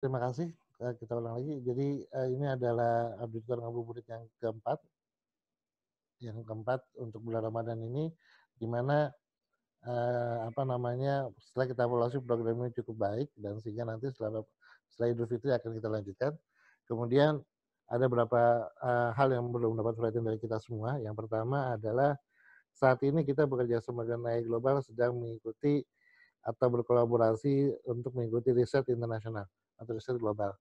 Terima kasih. Kita ulang lagi. Jadi ini adalah auditor ngabuburit yang keempat. Yang keempat untuk bulan Ramadan ini, di mana setelah kita evaluasi program ini cukup baik dan sehingga nanti setelah Idul Fitri akan kita lanjutkan. Kemudian ada beberapa hal yang belum dapat perhatian dari kita semua. Yang pertama adalah saat ini kita bekerja sama dengan AI Global sedang mengikuti atau berkolaborasi untuk mengikuti riset internasional atau riset global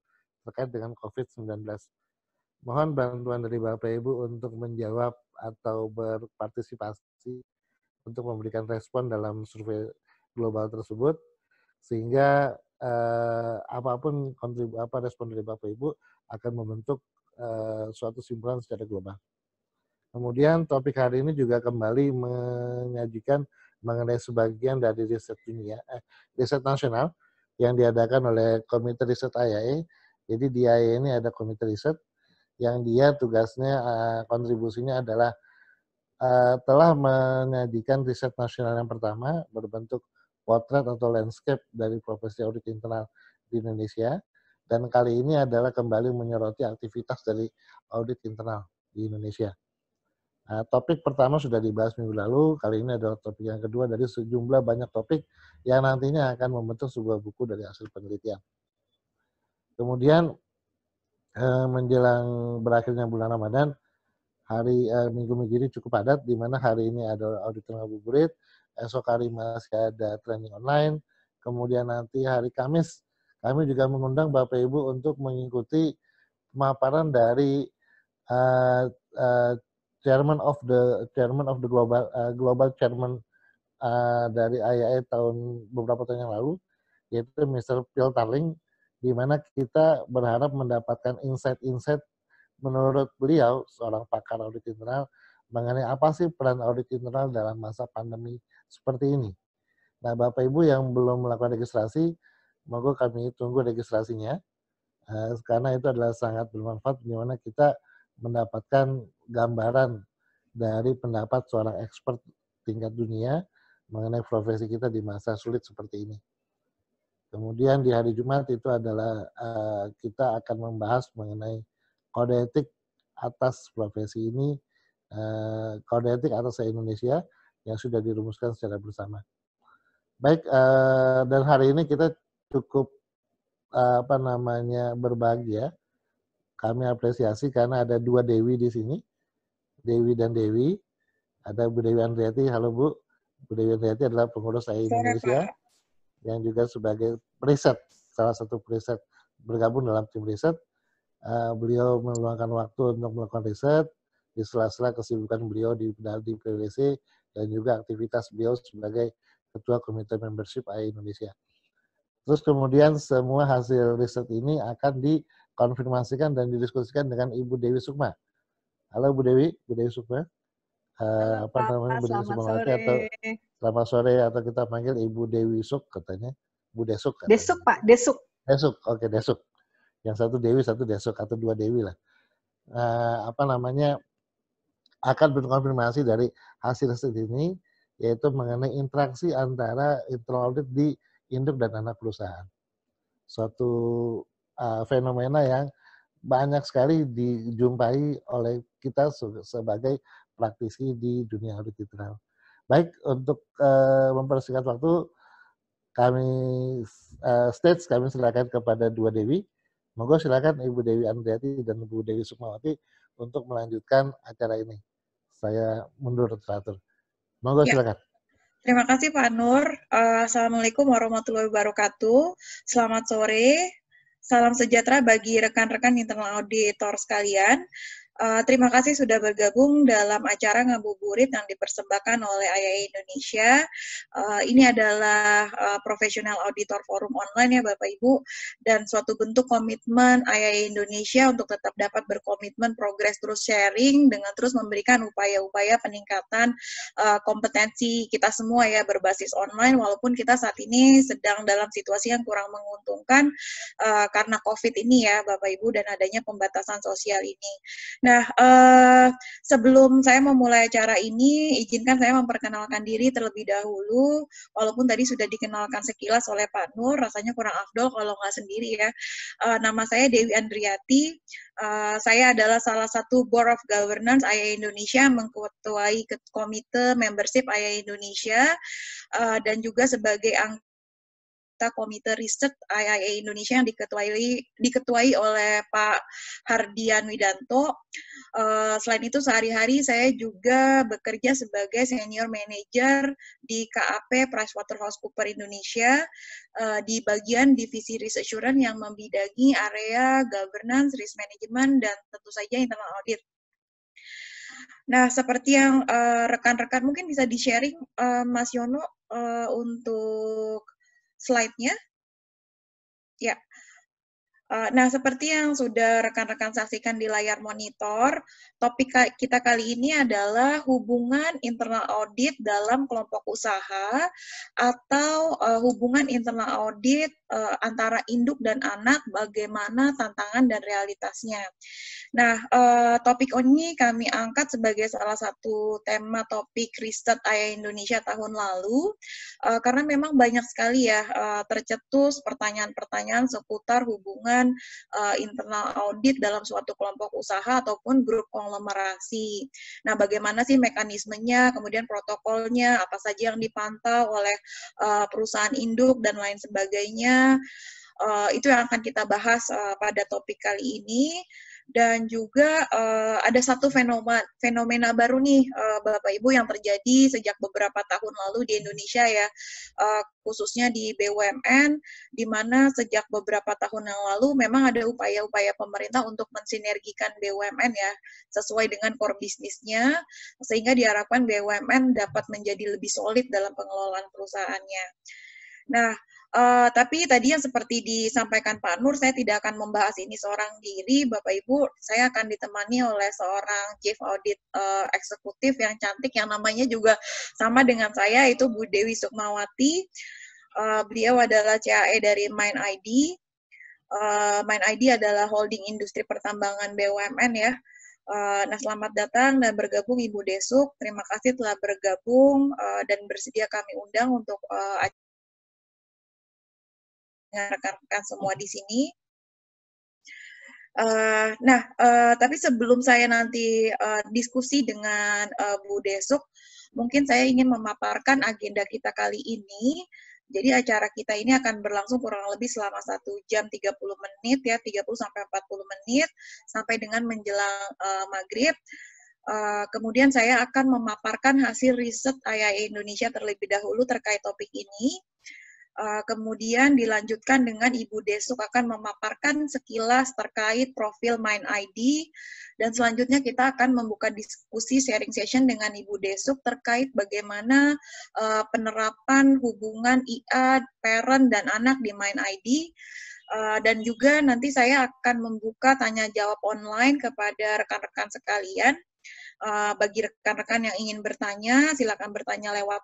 terkait dengan COVID-19. Mohon bantuan dari Bapak Ibu untuk menjawab atau berpartisipasi untuk memberikan respon dalam survei global tersebut, sehingga apapun respon dari Bapak Ibu akan membentuk suatu simpulan secara global. Kemudian topik hari ini juga kembali menyajikan mengenai sebagian dari riset nasional yang diadakan oleh Komite Riset IAE. Jadi di IAE ini ada komite riset yang dia tugasnya kontribusinya adalah telah menyajikan riset nasional yang pertama berbentuk potret atau landscape dari profesi audit internal di Indonesia, dan kali ini adalah kembali menyoroti aktivitas dari audit internal di Indonesia. Topik pertama sudah dibahas minggu lalu, kali ini adalah topik yang kedua dari sejumlah banyak topik yang nantinya akan membentuk sebuah buku dari hasil penelitian. Kemudian menjelang berakhirnya bulan Ramadan, minggu-minggu ini cukup padat, di mana hari ini ada auditor ngabuburit, esok hari masih ada training online, kemudian nanti hari Kamis kami juga mengundang Bapak Ibu untuk mengikuti pemaparan dari Chairman of the Global Chairman dari IAE beberapa tahun yang lalu, yaitu Mr. Phil Tarling, di mana kita berharap mendapatkan insight-insight menurut beliau, seorang pakar audit internal, mengenai apa sih peran audit internal dalam masa pandemi seperti ini. Nah, Bapak Ibu yang belum melakukan registrasi, monggo kami tunggu registrasinya, karena itu adalah sangat bermanfaat, di mana kita mendapatkan gambaran dari pendapat seorang expert tingkat dunia mengenai profesi kita di masa sulit seperti ini. Kemudian di hari Jumat itu adalah kita akan membahas mengenai kode etik atas profesi ini, kode etik atas Indonesia yang sudah dirumuskan secara bersama. Baik, dan hari ini kita cukup berbahagia. Kami apresiasi karena ada dua Dewi di sini, Dewi dan Dewi. Ada Bu Dewi Andriati, halo Bu. Bu Dewi Andriati adalah pengurus AI Indonesia yang juga sebagai riset, salah satu riset bergabung dalam tim riset. Beliau meluangkan waktu untuk melakukan riset di sela-sela kesibukan beliau di PwC dan juga aktivitas beliau sebagai Ketua Komite Membership AI Indonesia. Terus kemudian semua hasil riset ini akan dikonfirmasikan dan didiskusikan dengan Ibu Dewi Sukma. Halo Bu Dewi Sukma. Halo Pak, Bu Dewi Sukmawati atau selamat sore atau kita panggil Ibu Dewi Suk katanya. Bu Desuk katanya. Desuk Pak, Desuk. Desuk, oke Desuk. Yang satu Dewi, satu Desuk atau dua Dewi lah. Akan berkonfirmasi dari hasil riset ini, yaitu mengenai interaksi antara internal audit di induk dan anak perusahaan. Suatu fenomena yang banyak sekali dijumpai oleh kita sebagai praktisi di dunia audit internal. Baik, untuk mempersingkat waktu, kami silakan kepada dua Dewi. Monggo silakan Ibu Dewi Andriati dan Ibu Dewi Sukmawati untuk melanjutkan acara ini. Saya mundur teratur. Monggo silakan. Terima kasih Pak Nur. Assalamualaikum warahmatullahi wabarakatuh. Selamat sore. Salam sejahtera bagi rekan-rekan internal auditor sekalian. Terima kasih sudah bergabung dalam acara ngabuburit yang dipersembahkan oleh IAE Indonesia. Ini adalah Professional Auditor Forum online ya Bapak Ibu, dan suatu bentuk komitmen IAE Indonesia untuk tetap dapat berkomitmen progress terus sharing dengan terus memberikan upaya-upaya peningkatan kompetensi kita semua ya berbasis online, walaupun kita saat ini sedang dalam situasi yang kurang menguntungkan karena COVID ini ya Bapak Ibu dan adanya pembatasan sosial ini. Nah, sebelum saya memulai acara ini, izinkan saya memperkenalkan diri terlebih dahulu. Walaupun tadi sudah dikenalkan sekilas oleh Pak Nur, rasanya kurang afdol kalau nggak sendiri ya. Nama saya Dewi Andriati. Saya adalah salah satu Board of Governance AYA Indonesia, mengketuai Komite Membership AYA Indonesia, dan juga sebagai anggota Komite Riset AYA Indonesia yang diketuai oleh Pak Hardian Widanto. Selain itu sehari-hari saya juga bekerja sebagai Senior Manager di KAP PricewaterhouseCoopers Indonesia di bagian Divisi Risk Assurance yang membidangi area Governance, Risk Management, dan tentu saja Internal Audit. Nah, seperti yang rekan-rekan mungkin bisa di-sharing, Mas Yono, untuk slide-nya. Ya. Nah, seperti yang sudah rekan-rekan saksikan di layar monitor, topik kita kali ini adalah hubungan internal audit dalam kelompok usaha atau hubungan internal audit antara induk dan anak, bagaimana tantangan dan realitasnya. Nah, topik ini kami angkat sebagai salah satu tema topik riset AYA Indonesia tahun lalu, karena memang banyak sekali ya tercetus pertanyaan-pertanyaan seputar hubungan internal audit dalam suatu kelompok usaha ataupun grup konglomerasi. Nah, bagaimana sih mekanismenya, kemudian protokolnya, apa saja yang dipantau oleh perusahaan induk dan lain sebagainya. Itu yang akan kita bahas pada topik kali ini. Dan juga ada satu fenomena baru nih, Bapak Ibu, yang terjadi sejak beberapa tahun lalu di Indonesia ya, khususnya di BUMN, di mana sejak beberapa tahun yang lalu memang ada upaya-upaya pemerintah untuk mensinergikan BUMN ya, sesuai dengan core bisnisnya, sehingga diharapkan BUMN dapat menjadi lebih solid dalam pengelolaan perusahaannya. Nah, tapi tadi yang seperti disampaikan Pak Nur, saya tidak akan membahas ini seorang diri, Bapak Ibu. Saya akan ditemani oleh seorang Chief Audit Eksekutif yang cantik, yang namanya juga sama dengan saya, itu Bu Dewi Sukmawati. Beliau adalah CAE dari MindID. MindID adalah holding industri pertambangan BUMN ya. Nah, selamat datang dan bergabung Ibu Desuk. Terima kasih telah bergabung dan bersedia kami undang untuk rekan-rekan semua di sini. Tapi sebelum saya nanti diskusi dengan Bu Desuk, mungkin saya ingin memaparkan agenda kita kali ini. Jadi acara kita ini akan berlangsung kurang lebih selama 1 jam 30 menit ya, 30-40 menit, sampai dengan menjelang maghrib. Kemudian saya akan memaparkan hasil riset AYA Indonesia terlebih dahulu terkait topik ini. Kemudian dilanjutkan dengan Ibu Desuk akan memaparkan sekilas terkait profil MindID, dan selanjutnya kita akan membuka diskusi sharing session dengan Ibu Desuk terkait bagaimana penerapan hubungan IA, parent, dan anak di MindID. Dan juga nanti saya akan membuka tanya jawab online kepada rekan-rekan sekalian. Bagi rekan-rekan yang ingin bertanya, silakan bertanya lewat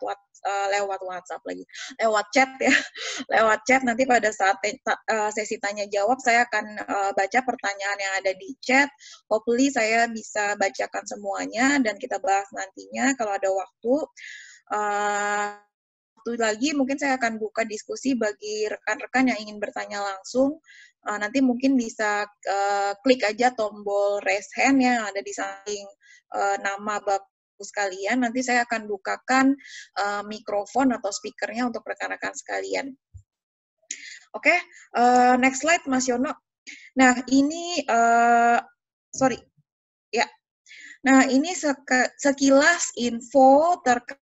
WhatsApp lagi, lewat chat ya, lewat chat. Nanti pada saat sesi tanya jawab, saya akan baca pertanyaan yang ada di chat. Hopefully saya bisa bacakan semuanya dan kita bahas nantinya kalau ada waktu. Waktu lagi mungkin saya akan buka diskusi bagi rekan-rekan yang ingin bertanya langsung. Nanti mungkin bisa klik aja tombol raise hand yang ada di samping nama Bapak sekalian. Nanti saya akan bukakan mikrofon atau speakernya untuk rekan-rekan sekalian. Oke, next slide Mas Yono. Nah, ini sorry. Ya. Nah, ini sekilas info terkait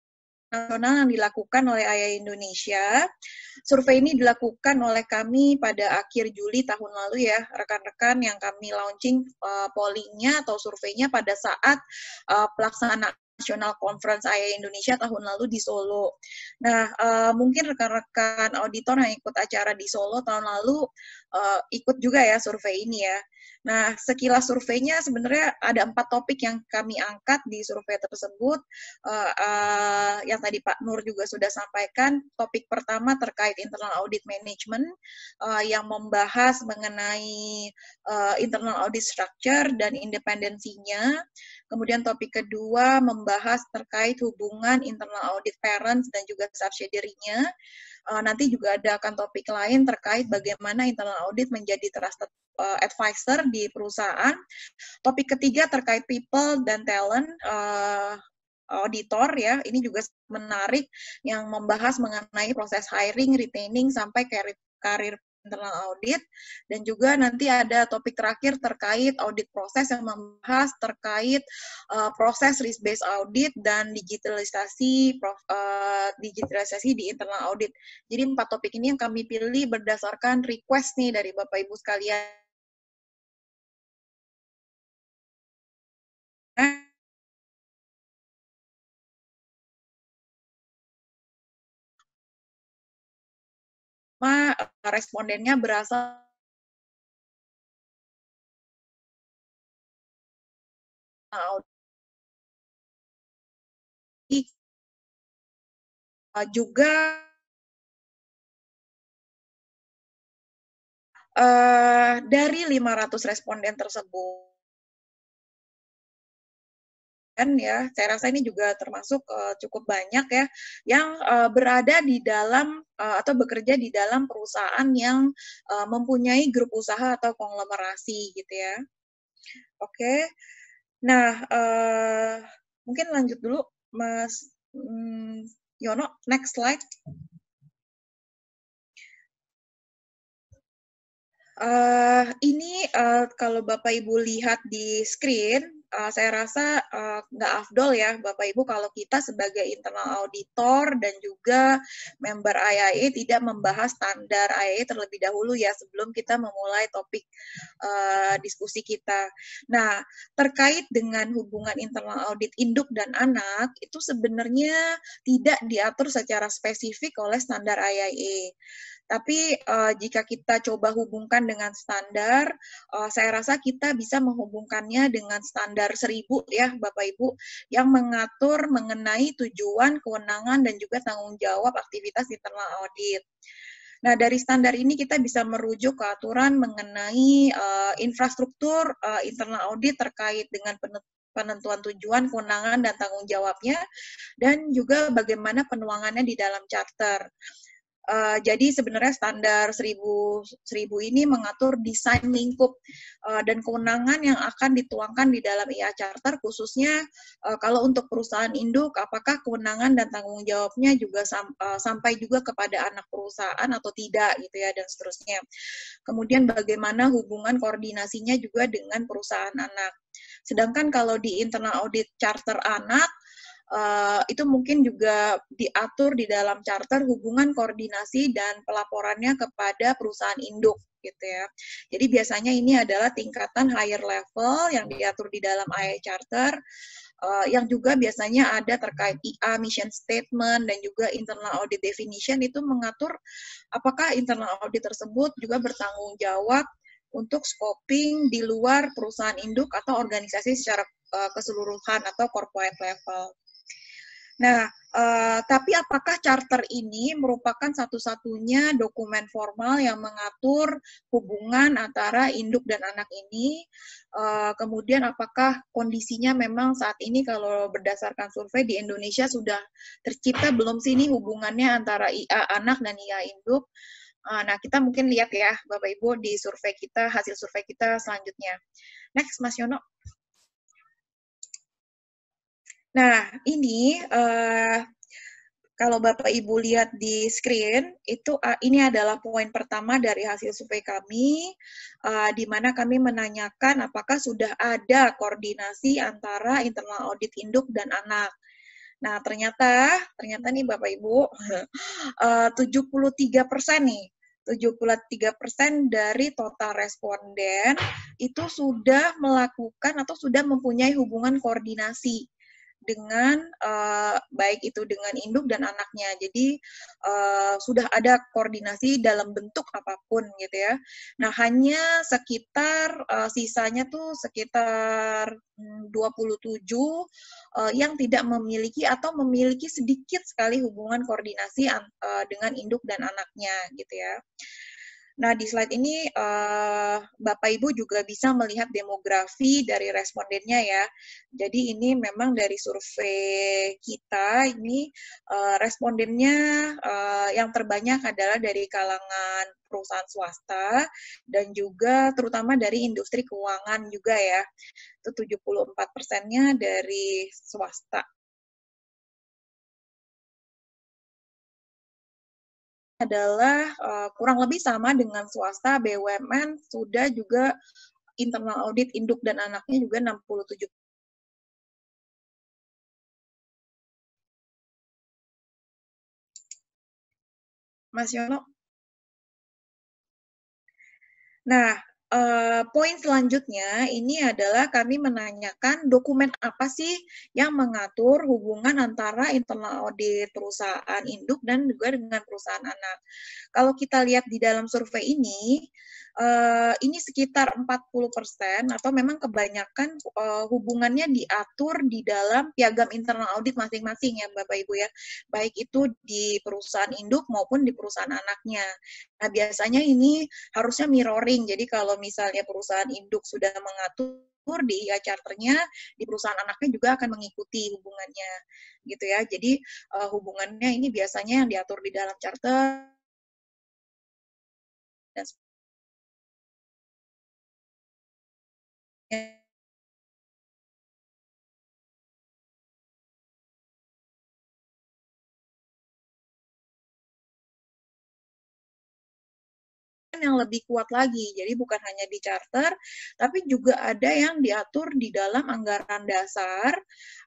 nasional yang dilakukan oleh AYA Indonesia. Survei ini dilakukan oleh kami pada akhir Juli tahun lalu ya, rekan-rekan, yang kami launching pollingnya atau surveinya pada saat pelaksanaan National Conference IA Indonesia tahun lalu di Solo. Nah, mungkin rekan-rekan auditor yang ikut acara di Solo tahun lalu ikut juga ya survei ini ya. Nah, sekilas surveinya sebenarnya ada 4 topik yang kami angkat di survei tersebut. Yang tadi Pak Nur juga sudah sampaikan. Topik pertama terkait internal audit management yang membahas mengenai internal audit structure dan independensinya. Kemudian topik kedua membahas terkait hubungan internal audit parents dan juga subsidiary-nya. Nanti juga ada akan topik lain terkait bagaimana internal audit menjadi trusted advisor di perusahaan. Topik ketiga terkait people dan talent auditor ya, ini juga menarik yang membahas mengenai proses hiring, retaining, sampai karir internal audit. Dan juga nanti ada topik terakhir terkait audit proses yang membahas terkait proses risk-based audit dan digitalisasi di internal audit. Jadi 4 topik ini yang kami pilih berdasarkan request nih dari Bapak Ibu sekalian. Respondennya berasal juga dari 500 responden tersebut ya, saya rasa ini juga termasuk cukup banyak ya yang berada di dalam atau bekerja di dalam perusahaan yang mempunyai grup usaha atau konglomerasi gitu ya. Oke. Nah, mungkin lanjut dulu Mas Yono, next slide. Ini kalau Bapak Ibu lihat di screen, saya rasa nggak afdol ya Bapak Ibu kalau kita sebagai internal auditor dan juga member IIA tidak membahas standar IIA terlebih dahulu ya sebelum kita memulai topik diskusi kita. Nah, terkait dengan hubungan internal audit induk dan anak, itu sebenarnya tidak diatur secara spesifik oleh standar IIA. Tapi jika kita coba hubungkan dengan standar, saya rasa kita bisa menghubungkannya dengan standar 1000 ya Bapak Ibu, yang mengatur mengenai tujuan, kewenangan, dan juga tanggung jawab aktivitas internal audit. Nah, dari standar ini kita bisa merujuk ke aturan mengenai infrastruktur internal audit terkait dengan penentuan tujuan, kewenangan, dan tanggung jawabnya, dan juga bagaimana penuangannya di dalam charter. Jadi sebenarnya standar 1000 ini mengatur desain lingkup dan kewenangan yang akan dituangkan di dalam IA Charter, khususnya kalau untuk perusahaan induk, apakah kewenangan dan tanggung jawabnya juga sampai juga kepada anak perusahaan atau tidak gitu ya, dan seterusnya. Kemudian bagaimana hubungan koordinasinya juga dengan perusahaan anak. Sedangkan kalau di internal audit charter anak, itu mungkin juga diatur di dalam charter hubungan koordinasi dan pelaporannya kepada perusahaan induk gitu ya. Jadi biasanya ini adalah tingkatan higher level yang diatur di dalam IA Charter, yang juga biasanya ada terkait IA mission statement dan juga internal audit definition, itu mengatur apakah internal audit tersebut juga bertanggung jawab untuk scoping di luar perusahaan induk atau organisasi secara keseluruhan atau corporate level. Nah, tapi apakah charter ini merupakan satu-satunya dokumen formal yang mengatur hubungan antara induk dan anak ini? Kemudian apakah kondisinya memang saat ini kalau berdasarkan survei di Indonesia sudah tercipta belum sih ini hubungannya antara IA anak dan IA induk? Nah, kita mungkin lihat ya Bapak Ibu di survei kita, hasil survei kita selanjutnya. Next, Mas Yono. Nah, ini kalau Bapak Ibu lihat di screen, itu ini adalah poin pertama dari hasil survei kami, di mana kami menanyakan apakah sudah ada koordinasi antara internal audit induk dan anak. Nah, ternyata nih Bapak Ibu, 73% nih, 73% dari total responden itu sudah melakukan atau sudah mempunyai hubungan koordinasi dengan baik itu dengan induk dan anaknya. Jadi sudah ada koordinasi dalam bentuk apapun gitu ya. Nah, hanya sekitar sisanya tuh sekitar 27 yang tidak memiliki atau memiliki sedikit sekali hubungan koordinasi dengan induk dan anaknya gitu ya. Nah, di slide ini Bapak Ibu juga bisa melihat demografi dari respondennya ya. Jadi ini memang dari survei kita ini respondennya yang terbanyak adalah dari kalangan perusahaan swasta dan juga terutama dari industri keuangan juga ya. Itu 74%-nya dari swasta. Adalah kurang lebih sama dengan swasta, BUMN, sudah juga internal audit induk dan anaknya juga 67. Mas Yono. Nah, poin selanjutnya ini adalah kami menanyakan dokumen apa sih yang mengatur hubungan antara internal audit perusahaan induk dan juga dengan perusahaan anak. Kalau kita lihat di dalam survei ini sekitar 40% atau memang kebanyakan hubungannya diatur di dalam piagam internal audit masing-masing ya Bapak Ibu ya. Baik itu di perusahaan induk maupun di perusahaan anaknya. Nah, biasanya ini harusnya mirroring. Jadi kalau misalnya perusahaan induk sudah mengatur di IA charternya, di perusahaan anaknya juga akan mengikuti hubungannya, gitu ya. Jadi hubungannya ini biasanya yang diatur di dalam charter dan yang lebih kuat lagi. Jadi bukan hanya di charter, tapi juga ada yang diatur di dalam anggaran dasar,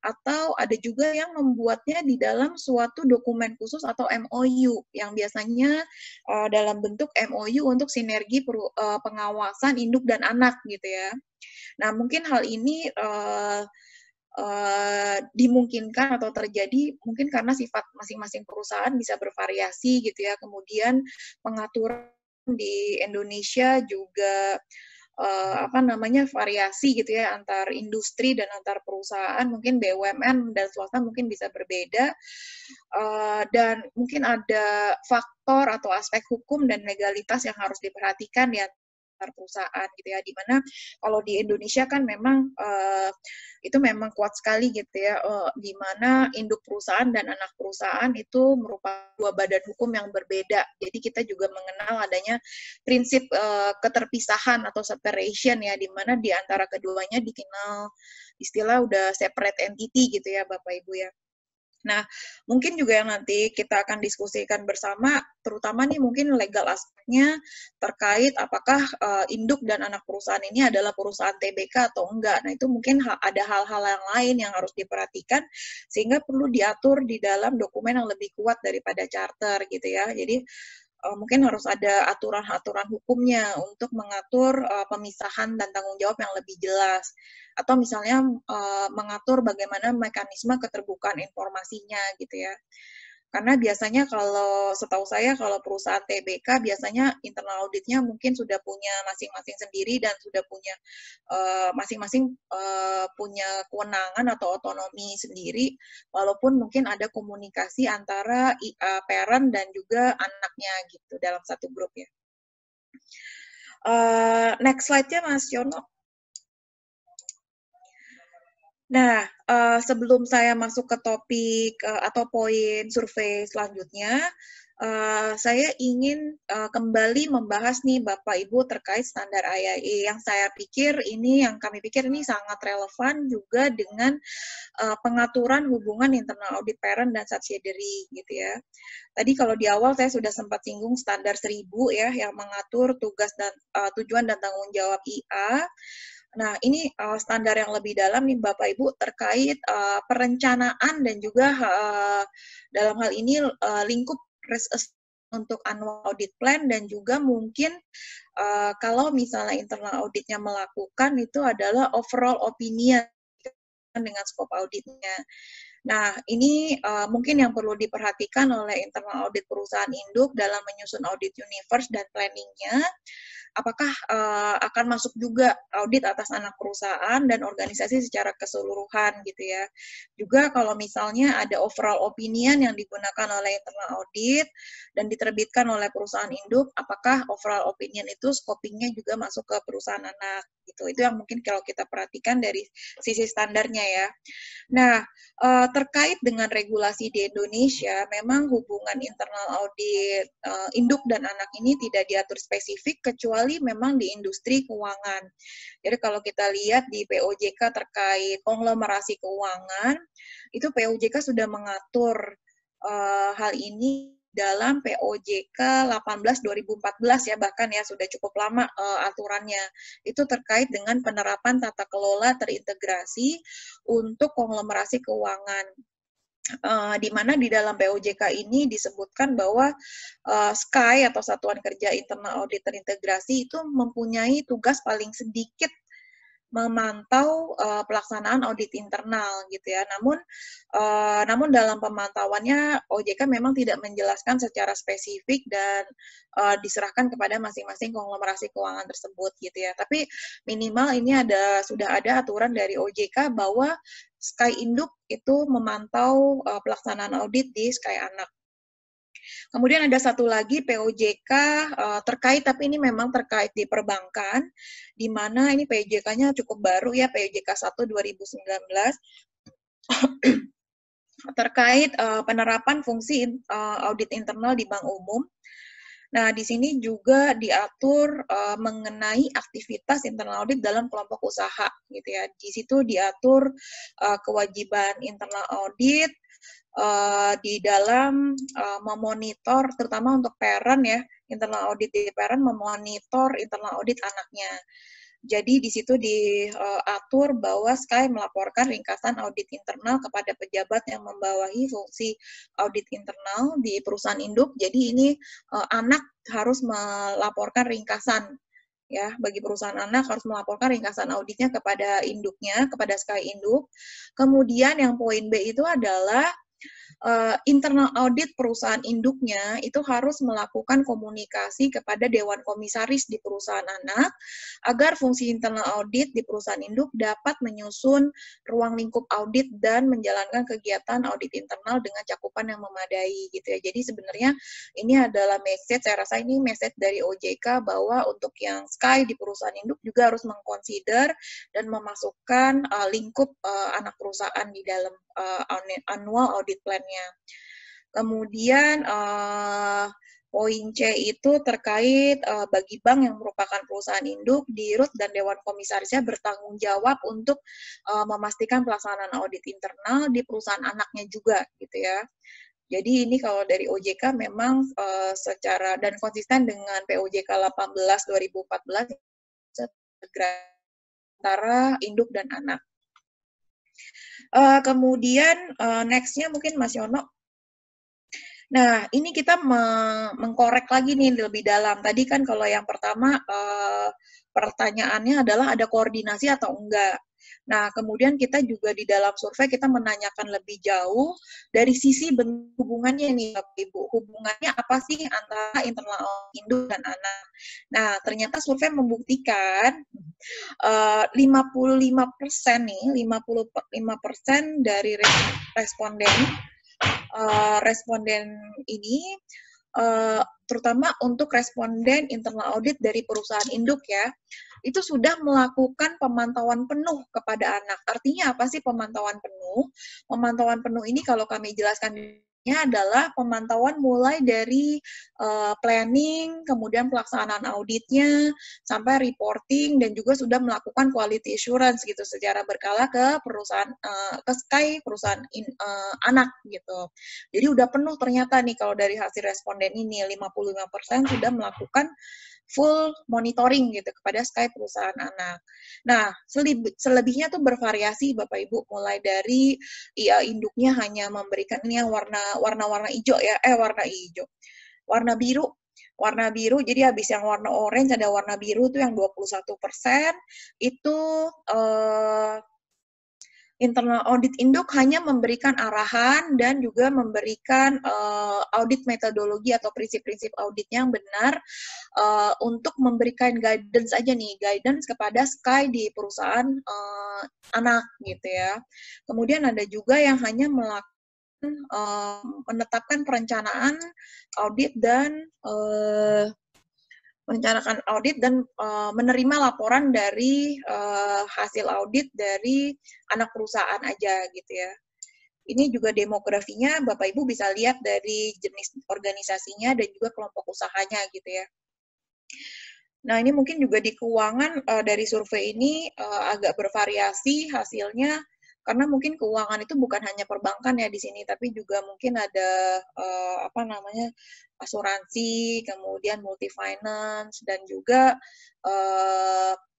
atau ada juga yang membuatnya di dalam suatu dokumen khusus atau MOU, yang biasanya dalam bentuk MOU untuk sinergi pengawasan induk dan anak gitu ya. Nah, mungkin hal ini dimungkinkan atau terjadi mungkin karena sifat masing-masing perusahaan bisa bervariasi gitu ya. Kemudian pengaturan di Indonesia juga variasi gitu ya antar industri dan antar perusahaan, mungkin BUMN dan swasta mungkin bisa berbeda, dan mungkin ada faktor atau aspek hukum dan legalitas yang harus diperhatikan ya perusahaan gitu ya, dimana kalau di Indonesia kan memang itu memang kuat sekali gitu ya, di mana induk perusahaan dan anak perusahaan itu merupakan dua badan hukum yang berbeda. Jadi kita juga mengenal adanya prinsip keterpisahan atau separation ya, di mana di antara keduanya dikenal istilah udah separate entity gitu ya Bapak Ibu ya. Nah, mungkin juga yang nanti kita akan diskusikan bersama, terutama nih mungkin legal aspeknya terkait apakah induk dan anak perusahaan ini adalah perusahaan TBK atau enggak. Nah, itu mungkin ada hal-hal yang lain yang harus diperhatikan, sehingga perlu diatur di dalam dokumen yang lebih kuat daripada charter gitu ya. Jadi, mungkin harus ada aturan-aturan hukumnya untuk mengatur pemisahan dan tanggung jawab yang lebih jelas. Atau misalnya mengatur bagaimana mekanisme keterbukaan informasinya gitu ya. Karena biasanya kalau setahu saya kalau perusahaan TBK biasanya internal auditnya mungkin sudah punya masing-masing sendiri dan sudah punya masing-masing punya kewenangan atau otonomi sendiri, walaupun mungkin ada komunikasi antara parent dan juga anaknya gitu dalam satu grup ya. Next slide-nya Mas Yono. Nah, sebelum saya masuk ke topik atau poin survei selanjutnya, saya ingin kembali membahas nih Bapak Ibu terkait standar IIA yang kami pikir ini sangat relevan juga dengan pengaturan hubungan internal audit parent dan subsidiary gitu ya. Tadi kalau di awal saya sudah sempat singgung standar 1000 ya yang mengatur tugas dan tujuan dan tanggung jawab IA. Nah, ini standar yang lebih dalam nih Bapak Ibu terkait perencanaan dan juga dalam hal ini lingkup risk untuk annual audit plan, dan juga mungkin kalau misalnya internal auditnya melakukan itu adalah overall opinion dengan skop auditnya. Nah, ini mungkin yang perlu diperhatikan oleh internal audit perusahaan induk dalam menyusun audit universe dan planning-nya. Apakah akan masuk juga audit atas anak perusahaan dan organisasi secara keseluruhan gitu ya. Juga kalau misalnya ada overall opinion yang digunakan oleh internal audit dan diterbitkan oleh perusahaan induk, apakah overall opinion itu scoping-nya juga masuk ke perusahaan anak gitu. Itu yang mungkin kalau kita perhatikan dari sisi standarnya ya. Nah, terkait dengan regulasi di Indonesia, memang hubungan internal audit induk dan anak ini tidak diatur spesifik kecuali memang di industri keuangan. Jadi kalau kita lihat di POJK terkait konglomerasi keuangan, itu POJK sudah mengatur hal ini dalam POJK 18/2014 ya, bahkan ya sudah cukup lama aturannya. Itu terkait dengan penerapan tata kelola terintegrasi untuk konglomerasi keuangan. Di mana di dalam POJK ini disebutkan bahwa SKY atau Satuan Kerja Internal Audit Terintegrasi itu mempunyai tugas paling sedikit memantau pelaksanaan audit internal gitu ya. Namun dalam pemantauannya OJK memang tidak menjelaskan secara spesifik dan diserahkan kepada masing-masing konglomerasi keuangan tersebut gitu ya. Tapi minimal ini sudah ada aturan dari OJK bahwa SKY Induk itu memantau pelaksanaan audit di SKY Anak. Kemudian ada satu lagi POJK terkait, tapi ini memang terkait di perbankan, di mana ini POJK-nya cukup baru ya, POJK 1 2019, terkait penerapan fungsi audit internal di bank umum. Nah, di sini juga diatur mengenai aktivitas internal audit dalam kelompok usaha, gitu ya. Di situ diatur kewajiban internal audit di dalam memonitor, terutama untuk parent ya, internal audit di parent memonitor internal audit anaknya. Jadi di situ diatur bahwa SKY melaporkan ringkasan audit internal kepada pejabat yang membawahi fungsi audit internal di perusahaan induk. Jadi ini anak harus melaporkan ringkasan ya, bagi perusahaan anak harus melaporkan ringkasan auditnya kepada induknya, kepada SKY induk. Kemudian yang poin B itu adalah internal audit perusahaan induknya itu harus melakukan komunikasi kepada Dewan Komisaris di perusahaan anak agar fungsi internal audit di perusahaan induk dapat menyusun ruang lingkup audit dan menjalankan kegiatan audit internal dengan cakupan yang memadai gitu ya. Jadi sebenarnya ini adalah message, saya rasa ini message dari OJK bahwa untuk yang SKY di perusahaan induk juga harus mengconsider dan memasukkan lingkup anak perusahaan di dalam annual audit plan-nya. Kemudian poin C itu terkait bagi bank yang merupakan perusahaan induk, Dirut dan Dewan Komisarisnya bertanggung jawab untuk memastikan pelaksanaan audit internal di perusahaan anaknya juga gitu ya. Jadi ini kalau dari OJK memang secara dan konsisten dengan POJK 18/2014 antara induk dan anak. Kemudian next-nya mungkin Mas Yono. Nah, ini kita mengkorek lagi nih lebih dalam. Tadi kan kalau yang pertama pertanyaannya adalah ada koordinasi atau enggak. Nah, kemudian kita juga di dalam survei kita menanyakan lebih jauh dari sisi bentuk hubungannya nih Bapak Ibu. Hubungannya apa sih antara internal induk dan anak? Nah, ternyata survei membuktikan 55% nih, 55% dari responden ini terutama untuk responden internal audit dari perusahaan induk ya, itu sudah melakukan pemantauan penuh kepada anak. Artinya apa sih pemantauan penuh? Pemantauan penuh ini kalau kami jelaskan adalah pemantauan mulai dari planning, kemudian pelaksanaan auditnya, sampai reporting, dan juga sudah melakukan quality assurance gitu secara berkala ke perusahaan, ke SKY perusahaan anak gitu. Jadi udah penuh ternyata nih kalau dari hasil responden ini 55% sudah melakukan full monitoring gitu kepada SKY perusahaan anak. Nah, selebihnya tuh bervariasi Bapak Ibu, mulai dari induknya hanya memberikan ini yang warna hijau ya, warna biru. Warna biru, jadi habis yang warna orange ada warna biru tuh yang 21%, itu internal audit induk hanya memberikan arahan dan juga memberikan audit metodologi atau prinsip-prinsip auditnya yang benar untuk memberikan guidance aja nih, guidance kepada Sky di perusahaan anak gitu ya. Kemudian ada juga yang hanya menetapkan perencanaan audit dan menerima laporan dari hasil audit dari anak perusahaan aja gitu ya. Ini juga demografinya Bapak Ibu bisa lihat dari jenis organisasinya dan juga kelompok usahanya gitu ya. Nah, ini mungkin juga di keuangan dari survei ini agak bervariasi hasilnya, karena mungkin keuangan itu bukan hanya perbankan ya di sini, tapi juga mungkin ada asuransi, kemudian multi finance, dan juga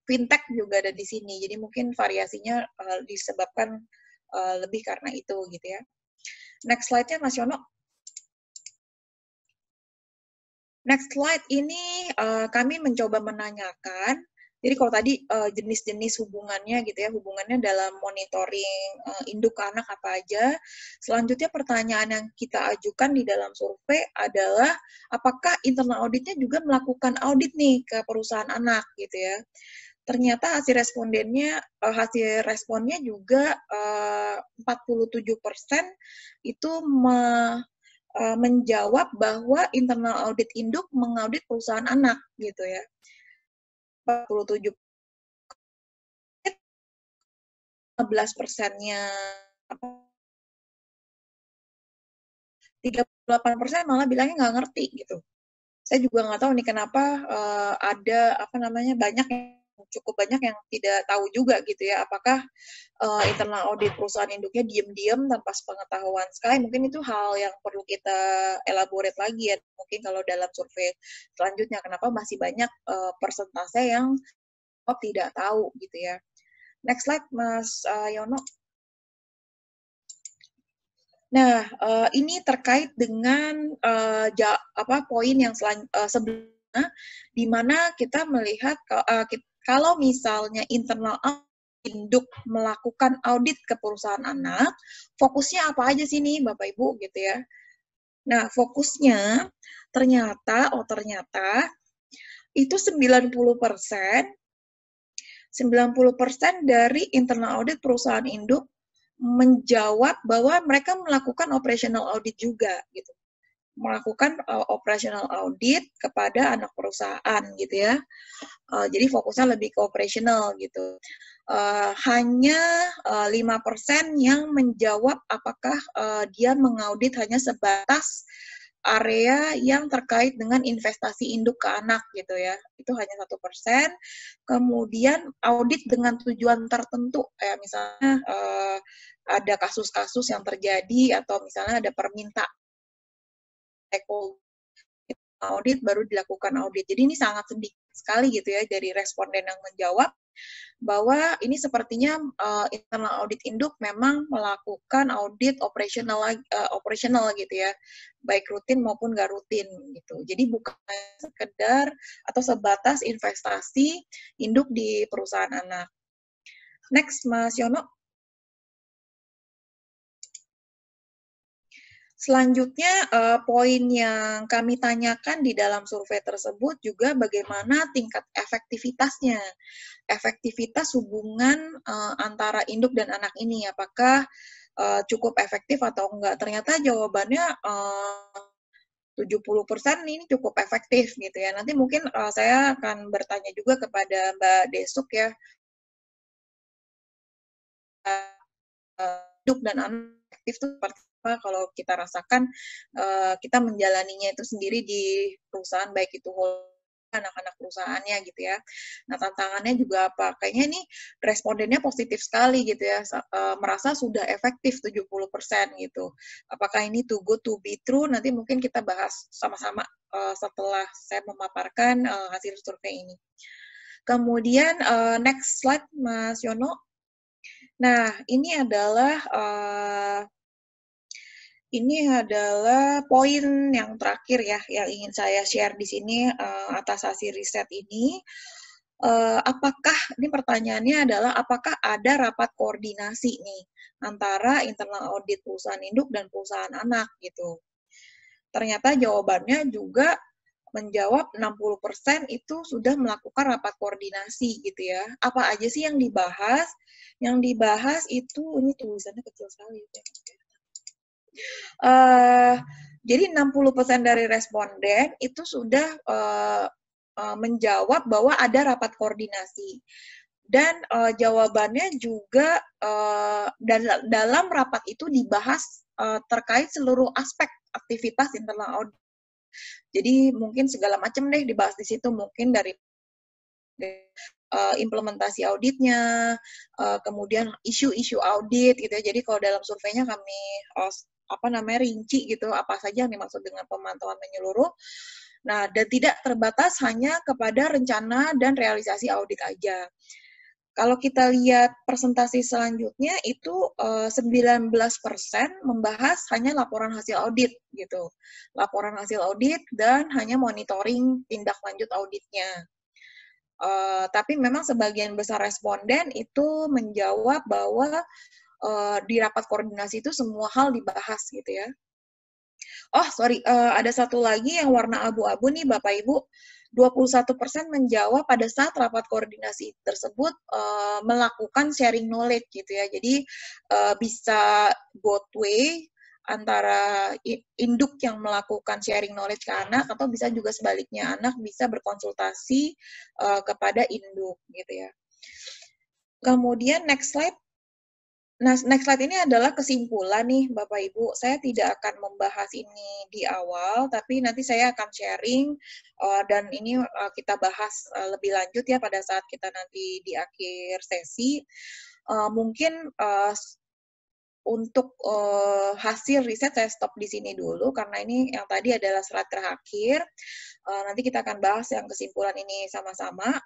fintech juga ada di sini. Jadi mungkin variasinya disebabkan lebih karena itu gitu ya. Next slide-nya Mas Yono. Next slide ini kami mencoba menanyakan, jadi kalau tadi jenis-jenis hubungannya gitu ya, hubungannya dalam monitoring induk ke anak apa aja. Selanjutnya pertanyaan yang kita ajukan di dalam survei adalah apakah internal auditnya juga melakukan audit nih ke perusahaan anak gitu ya. Ternyata hasil responnya juga 47% itu menjawab bahwa internal audit induk mengaudit perusahaan anak gitu ya. 47 15%-nya 38% malah bilangnya nggak ngerti gitu. Saya juga nggak tahu nih kenapa ada banyak yang cukup banyak yang tidak tahu juga gitu ya, apakah internal audit perusahaan induknya diem-diem tanpa sepengetahuan Sky. Mungkin itu hal yang perlu kita elaborate lagi ya, mungkin kalau dalam survei selanjutnya, kenapa masih banyak persentase yang tidak tahu gitu ya. Next slide Mas Yono. Nah, ini terkait dengan poin yang sebelumnya, di mana kita melihat kalau misalnya internal induk melakukan audit ke perusahaan anak, fokusnya apa aja sih nih Bapak Ibu gitu ya. Nah, fokusnya ternyata itu 90% dari internal audit perusahaan induk menjawab bahwa mereka melakukan operational audit juga gitu. Melakukan operational audit kepada anak perusahaan gitu ya. Jadi fokusnya lebih ke operational gitu. Hanya 5% yang menjawab apakah dia mengaudit hanya sebatas area yang terkait dengan investasi induk ke anak gitu ya, itu hanya 1%. Kemudian audit dengan tujuan tertentu, kayak misalnya ada kasus-kasus yang terjadi atau misalnya ada permintaan audit baru dilakukan audit. Jadi ini sangat sedikit sekali gitu ya dari responden yang menjawab bahwa ini sepertinya internal audit induk memang melakukan audit operasional gitu ya, baik rutin maupun nggak rutin gitu. Jadi bukan sekedar atau sebatas investasi induk di perusahaan anak. Next, Mas Yono. Selanjutnya, poin yang kami tanyakan di dalam survei tersebut juga bagaimana tingkat efektivitasnya. Efektivitas hubungan antara induk dan anak ini, apakah cukup efektif atau enggak. Ternyata jawabannya 70% ini cukup efektif gitu ya. Nanti mungkin saya akan bertanya juga kepada Mbak Desuk ya. Induk dan anak efektif itu seperti apa kalau kita rasakan kita menjalaninya itu sendiri di perusahaan, baik itu anak-anak perusahaannya gitu ya. Nah, tantangannya juga apa? Kayaknya ini respondennya positif sekali gitu ya, merasa sudah efektif 70% gitu. Apakah ini too good to be true? Nanti mungkin kita bahas sama-sama setelah saya memaparkan hasil survei ini. Kemudian next slide Mas Yono. Nah, ini adalah poin yang terakhir ya yang ingin saya share di sini atas hasil riset ini. apakah, ini pertanyaannya adalah apakah ada rapat koordinasi nih antara internal audit perusahaan induk dan perusahaan anak gitu. Ternyata jawabannya juga menjawab 60% itu sudah melakukan rapat koordinasi gitu ya. Apa aja sih yang dibahas? Yang dibahas itu, ini tulisannya kecil sekali. Jadi 60% dari responden itu sudah menjawab bahwa ada rapat koordinasi. Dan jawabannya juga dalam rapat itu dibahas terkait seluruh aspek aktivitas internal audit. Jadi mungkin segala macam deh dibahas di situ, mungkin dari implementasi auditnya, kemudian isu-isu audit gitu ya. Jadi kalau dalam surveinya kami rinci gitu apa saja yang dimaksud dengan pemantauan menyeluruh. Nah, dan tidak terbatas hanya kepada rencana dan realisasi audit aja. Kalau kita lihat presentasi selanjutnya itu 19% membahas hanya laporan hasil audit gitu. Laporan hasil audit dan hanya monitoring tindak lanjut auditnya. Tapi memang sebagian besar responden itu menjawab bahwa di rapat koordinasi itu semua hal dibahas gitu ya. Oh, sorry, ada satu lagi yang warna abu-abu nih Bapak Ibu. 21% menjawab pada saat rapat koordinasi tersebut melakukan sharing knowledge gitu ya. Jadi bisa both way antara induk yang melakukan sharing knowledge ke anak atau bisa juga sebaliknya anak bisa berkonsultasi kepada induk gitu ya. Kemudian next slide. Nah, next slide ini adalah kesimpulan nih Bapak Ibu. Saya tidak akan membahas ini di awal, tapi nanti saya akan sharing dan ini kita bahas lebih lanjut ya pada saat kita nanti di akhir sesi. Mungkin untuk hasil riset saya stop di sini dulu karena ini yang tadi adalah slide terakhir. Nanti kita akan bahas yang kesimpulan ini sama-sama.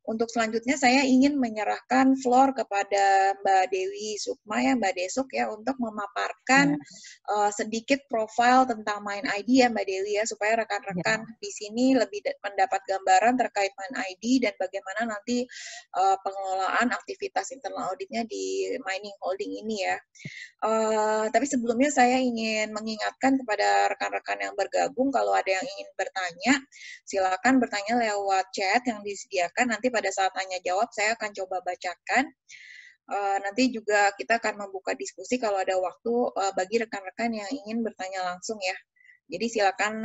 Untuk selanjutnya saya ingin menyerahkan floor kepada Mbak Dewi Sukma ya, Mbak Desuk ya, untuk memaparkan sedikit profil tentang Mind ID ya Mbak Dewi ya, supaya rekan-rekan di sini lebih mendapat gambaran terkait Mind ID dan bagaimana nanti pengelolaan aktivitas internal auditnya di Mining Holding ini ya. Tapi sebelumnya saya ingin mengingatkan kepada rekan-rekan yang bergabung, kalau ada yang ingin bertanya, silakan bertanya lewat chat yang disediakan. Nanti pada saat tanya jawab saya akan coba bacakan. Nanti juga kita akan membuka diskusi kalau ada waktu bagi rekan-rekan yang ingin bertanya langsung ya. Jadi silakan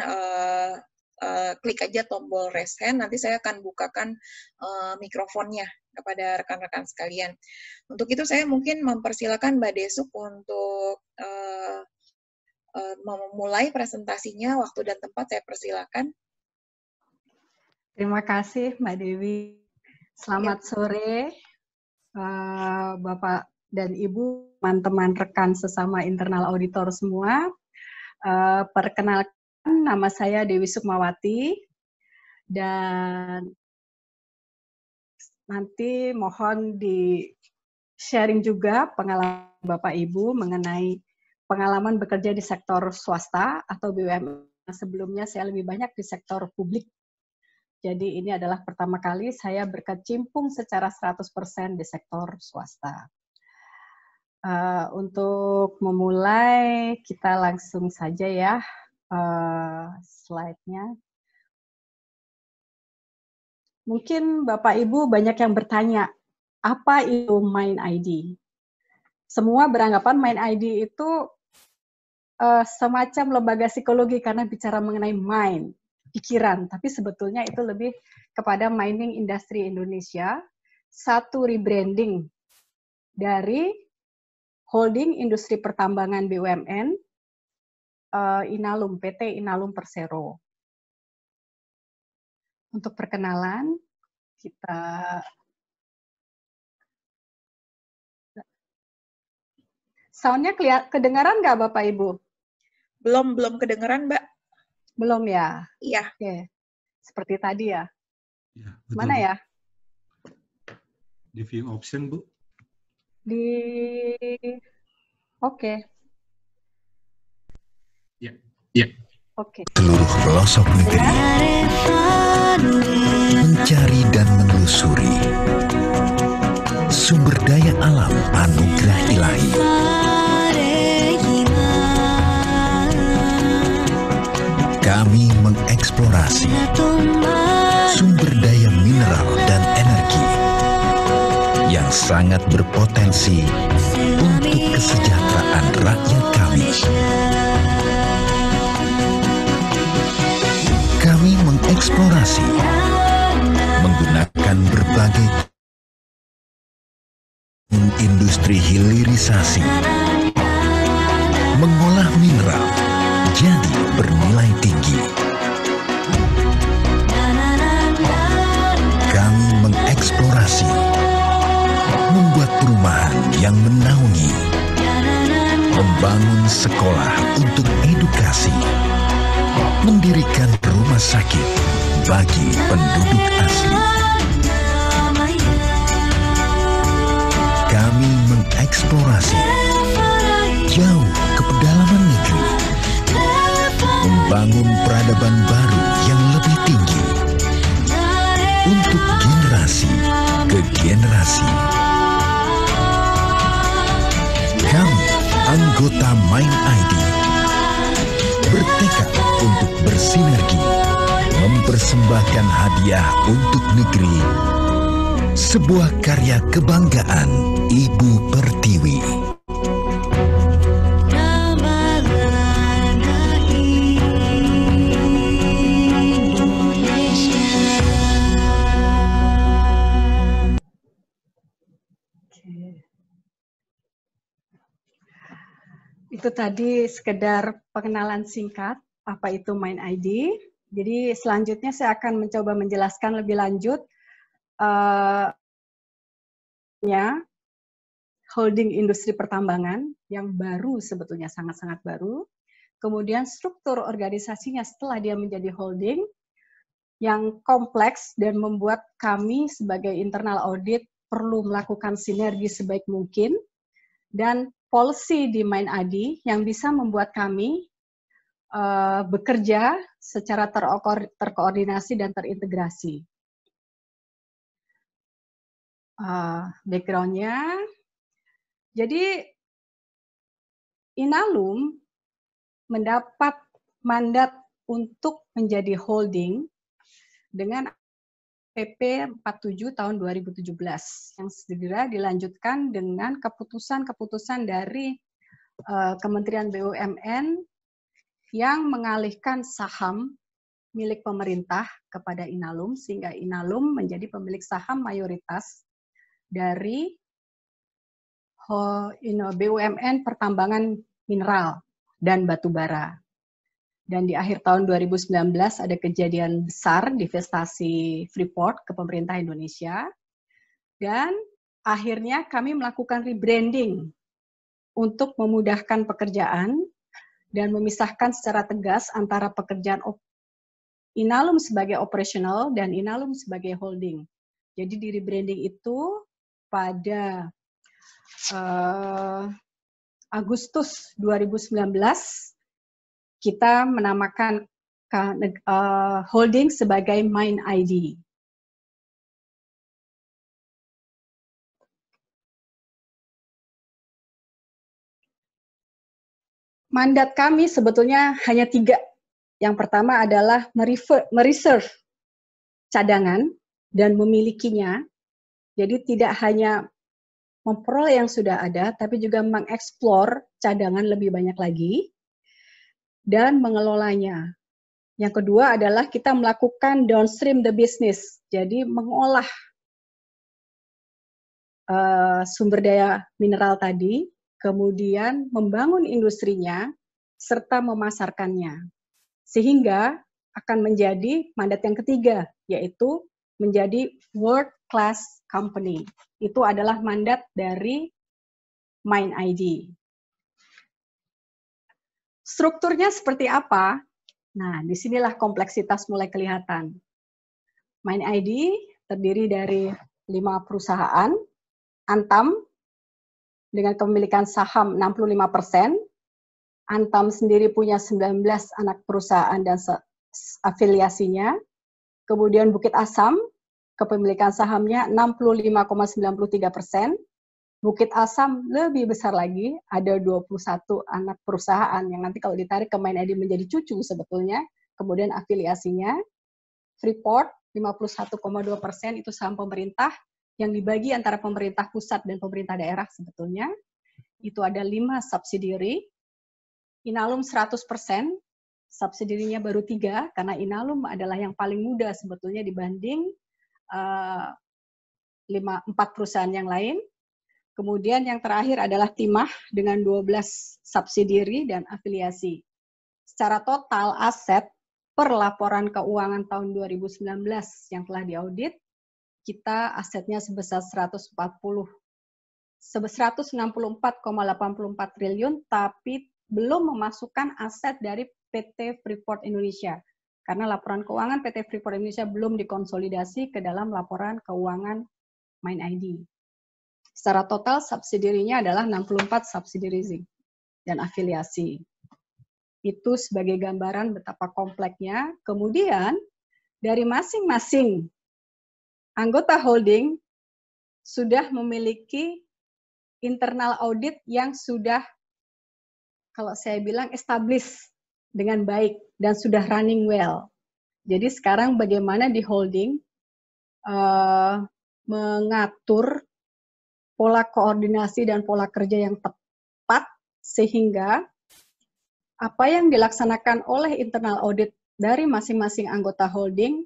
klik aja tombol raise hand, nanti saya akan bukakan mikrofonnya kepada rekan-rekan sekalian. Untuk itu saya mungkin mempersilakan Mbak Desuk untuk memulai presentasinya. Waktu dan tempat saya persilakan. Terima kasih Mbak Dewi. Selamat sore Bapak dan Ibu, teman-teman rekan sesama internal auditor semua. Perkenalkan, nama saya Dewi Sukmawati dan nanti mohon di-sharing juga pengalaman Bapak Ibu mengenai pengalaman bekerja di sektor swasta atau BUMN. Sebelumnya saya lebih banyak di sektor publik. Jadi ini adalah pertama kali saya berkecimpung secara 100% di sektor swasta. Untuk memulai, kita langsung saja ya slide-nya. Mungkin Bapak Ibu banyak yang bertanya, apa itu Mind ID? Semua beranggapan Mind ID itu semacam lembaga psikologi karena bicara mengenai mind, pikiran. Tapi sebetulnya itu lebih kepada Mining Industry Indonesia, satu rebranding dari holding industri pertambangan BUMN, Inalum, PT Inalum Persero. Untuk perkenalan, kita soundnya kedengaran nggak Bapak Ibu? Belum kedengaran Mbak. Belum ya? Iya. Oke, seperti tadi ya. Ya, betul, mana Bu. ya? Di view option, Bu. Oke. Ya. Ya. Oke. Seluruh pelosok negeri mencari dan menemukan telusuri. Sumber daya alam anugerah ilahi. Kami mengeksplorasi sumber daya mineral dan energi yang sangat berpotensi untuk kesejahteraan rakyat kami. Kami mengeksplorasi menggunakan berbagai industri hilirisasi, mengolah mineral jadi bernilai tinggi. Kami mengeksplorasi, membuat perumahan yang menaungi, membangun sekolah untuk edukasi, mendirikan rumah sakit bagi penduduk asli. Kami mengeksplorasi jauh ke pedalaman negeri, membangun peradaban baru yang lebih tinggi untuk generasi ke generasi. Kami, anggota Mind ID, bertekad untuk bersinergi, mempersembahkan hadiah untuk negeri, sebuah karya kebanggaan Ibu Pertiwi. Itu tadi sekedar pengenalan singkat apa itu Mind ID. Jadi selanjutnya saya akan mencoba menjelaskan lebih lanjut holding industri pertambangan yang baru, sebetulnya sangat-sangat baru. Kemudian struktur organisasinya setelah dia menjadi holding yang kompleks dan membuat kami sebagai internal audit perlu melakukan sinergi sebaik mungkin, dan policy di Mind ID yang bisa membuat kami bekerja secara terkoordinasi dan terintegrasi. Background-nya, jadi Inalum mendapat mandat untuk menjadi holding dengan PP 47 tahun 2017 yang segera dilanjutkan dengan keputusan-keputusan dari Kementerian BUMN yang mengalihkan saham milik pemerintah kepada Inalum, sehingga Inalum menjadi pemilik saham mayoritas dari BUMN pertambangan mineral dan batu bara. Dan di akhir tahun 2019 ada kejadian besar divestasi Freeport ke pemerintah Indonesia. Dan akhirnya kami melakukan rebranding untuk memudahkan pekerjaan dan memisahkan secara tegas antara pekerjaan Inalum sebagai operasional dan Inalum sebagai holding. Jadi di rebranding itu pada Agustus 2019 kita menamakan holding sebagai Mind ID. Mandat kami sebetulnya hanya 3. Yang pertama adalah mereserve cadangan dan memilikinya. Jadi tidak hanya memperoleh yang sudah ada, tapi juga mengeksplor cadangan lebih banyak lagi dan mengelolanya. Yang kedua adalah kita melakukan downstream the business, jadi mengolah sumber daya mineral tadi, kemudian membangun industrinya, serta memasarkannya. Sehingga akan menjadi mandat yang ketiga, yaitu menjadi world class company. Itu adalah mandat dari Mind ID. Strukturnya seperti apa? Nah, disinilah kompleksitas mulai kelihatan. Mind ID terdiri dari 5 perusahaan, Antam dengan kepemilikan saham 65%, Antam sendiri punya 19 anak perusahaan dan afiliasinya, kemudian Bukit Asam kepemilikan sahamnya 65,93%. Bukit Asam lebih besar lagi, ada 21 anak perusahaan yang nanti kalau ditarik ke MindID menjadi cucu sebetulnya, kemudian afiliasinya. Freeport 51,2% itu saham pemerintah yang dibagi antara pemerintah pusat dan pemerintah daerah sebetulnya. Itu ada 5 subsidiary. Inalum 100%, subsidiary-nya baru 3 karena Inalum adalah yang paling muda sebetulnya dibanding 4 perusahaan yang lain. Kemudian yang terakhir adalah Timah dengan 12 subsidiary dan afiliasi. Secara total aset per laporan keuangan tahun 2019 yang telah diaudit, kita asetnya sebesar 164,84 triliun, tapi belum memasukkan aset dari PT Freeport Indonesia. Karena laporan keuangan PT Freeport Indonesia belum dikonsolidasi ke dalam laporan keuangan MindID. Secara total subsidiary-nya adalah 64 subsidiary dan afiliasi. Itu sebagai gambaran betapa kompleksnya. Kemudian dari masing-masing anggota holding sudah memiliki internal audit yang sudah, kalau saya bilang, established dengan baik dan sudah running well. Jadi sekarang bagaimana di holding mengatur pola koordinasi dan pola kerja yang tepat sehingga apa yang dilaksanakan oleh internal audit dari masing-masing anggota holding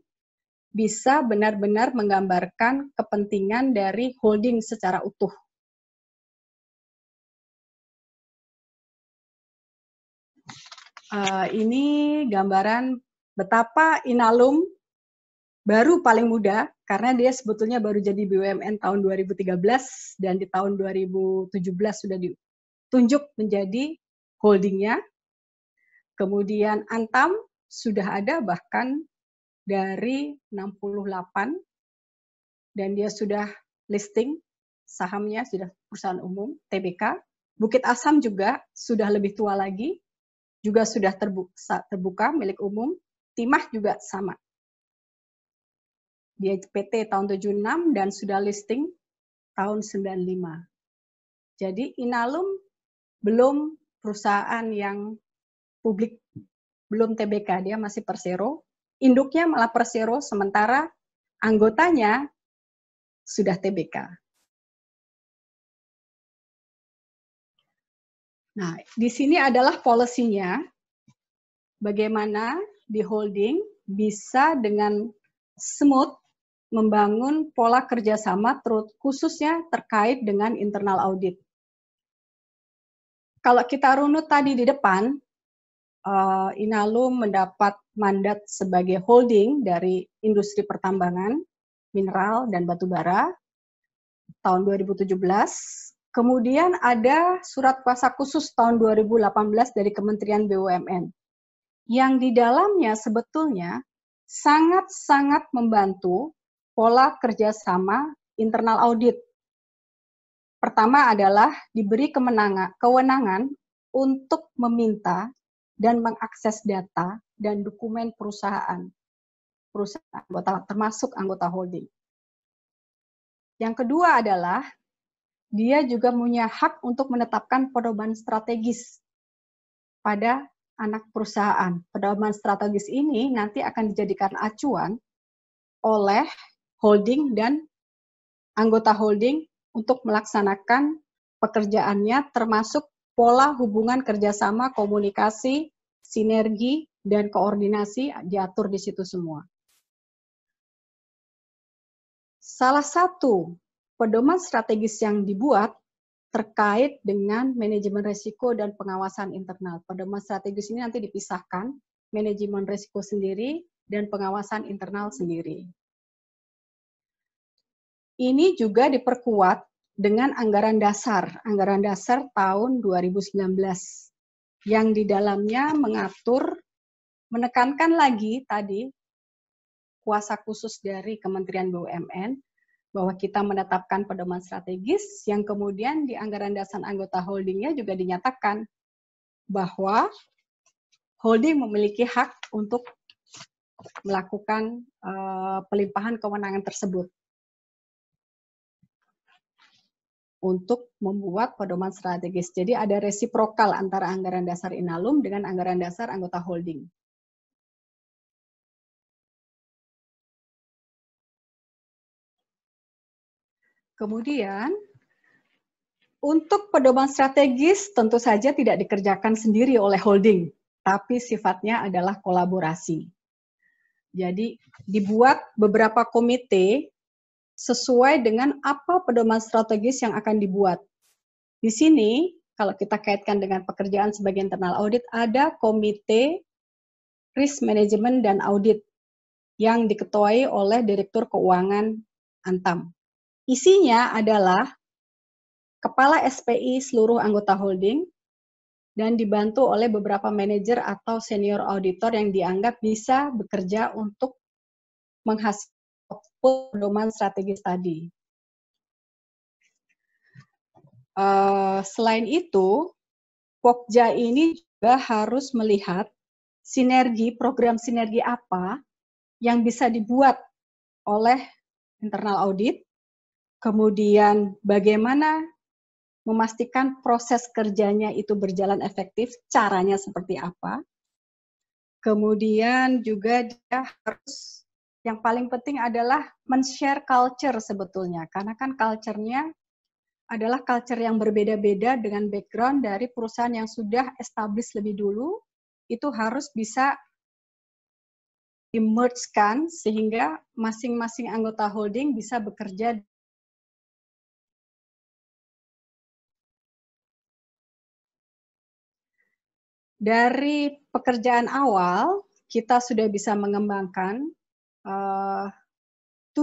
bisa benar-benar menggambarkan kepentingan dari holding secara utuh. Ini gambaran betapa Inalum baru paling muda, karena dia sebetulnya baru jadi BUMN tahun 2013, dan di tahun 2017 sudah ditunjuk menjadi holdingnya. Kemudian Antam sudah ada bahkan dari 68, dan dia sudah listing sahamnya, sudah perusahaan umum, TBK. Bukit Asam juga sudah lebih tua lagi, juga sudah terbuka milik umum. Timah juga sama. Dia PT tahun 76 dan sudah listing tahun 95. Jadi Inalum belum perusahaan yang publik, belum TBK, dia masih Persero. Induknya malah Persero, sementara anggotanya sudah TBK. Nah, di sini adalah policy-nya, bagaimana di holding bisa dengan smooth membangun pola kerjasama, khususnya terkait dengan internal audit. Kalau kita runut tadi di depan, Inalum mendapat mandat sebagai holding dari industri pertambangan, mineral, dan batubara tahun 2017. Kemudian ada surat kuasa khusus tahun 2018 dari Kementerian BUMN, yang di dalamnya sebetulnya sangat-sangat membantu pola kerjasama internal audit. Pertama adalah diberi kewenangan untuk meminta dan mengakses data dan dokumen perusahaan anggota, termasuk anggota holding. Yang kedua adalah dia juga punya hak untuk menetapkan pedoman strategis pada anak perusahaan. Pedoman strategis ini nanti akan dijadikan acuan oleh holding dan anggota holding untuk melaksanakan pekerjaannya, termasuk pola hubungan kerjasama, komunikasi, sinergi, dan koordinasi diatur di situ semua. Salah satu pedoman strategis yang dibuat terkait dengan manajemen risiko dan pengawasan internal. Pedoman strategis ini nanti dipisahkan, manajemen risiko sendiri dan pengawasan internal sendiri. Ini juga diperkuat dengan anggaran dasar tahun 2019, yang di dalamnya mengatur, menekankan lagi tadi kuasa khusus dari Kementerian BUMN, bahwa kita menetapkan pedoman strategis, yang kemudian di anggaran dasar anggota holdingnya juga dinyatakan bahwa holding memiliki hak untuk melakukan pelimpahan kewenangan tersebut untuk membuat pedoman strategis. Jadi ada resiprokal antara anggaran dasar Inalum dengan anggaran dasar anggota holding. Kemudian, untuk pedoman strategis tentu saja tidak dikerjakan sendiri oleh holding, tapi sifatnya adalah kolaborasi. Jadi dibuat beberapa komite sesuai dengan apa pedoman strategis yang akan dibuat. Di sini, kalau kita kaitkan dengan pekerjaan sebagai internal audit, ada komite risk management dan audit yang diketuai oleh Direktur Keuangan Antam. Isinya adalah kepala SPI seluruh anggota holding dan dibantu oleh beberapa manajer atau senior auditor yang dianggap bisa bekerja untuk menghasilkan pedoman strategis tadi. Selain itu, Pokja ini juga harus melihat program sinergi apa yang bisa dibuat oleh internal audit, kemudian bagaimana memastikan proses kerjanya itu berjalan efektif, caranya seperti apa. Kemudian juga dia harus, yang paling penting adalah men-share culture sebetulnya, karena kan culture-nya adalah culture yang berbeda-beda dengan background dari perusahaan yang sudah established lebih dulu, itu harus bisa di-merge-kan sehingga masing-masing anggota holding bisa bekerja. Dari pekerjaan awal, kita sudah bisa mengembangkan 7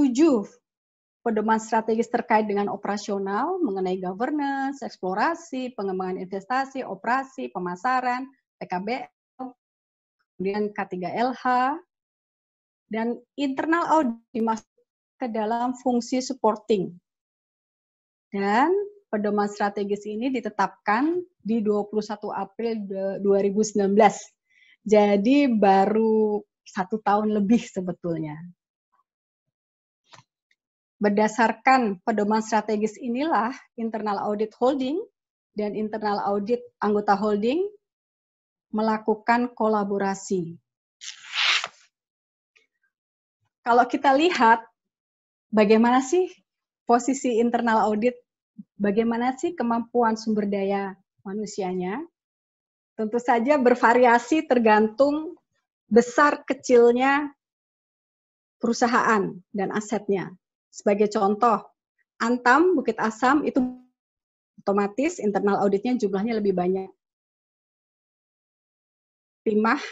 pedoman strategis terkait dengan operasional, mengenai governance, eksplorasi, pengembangan investasi, operasi, pemasaran, PKBL, kemudian K3LH, dan internal audit dimasuk ke dalam fungsi supporting. Dan pedoman strategis ini ditetapkan di 21 April 2019. Jadi baru 1 tahun lebih sebetulnya. Berdasarkan pedoman strategis inilah internal audit holding dan internal audit anggota holding melakukan kolaborasi. Kalau kita lihat bagaimana sih posisi internal audit, bagaimana sih kemampuan sumber daya manusianya? Tentu saja bervariasi tergantung besar kecilnya perusahaan dan asetnya. Sebagai contoh, Antam, Bukit Asam itu otomatis internal auditnya jumlahnya lebih banyak. Timah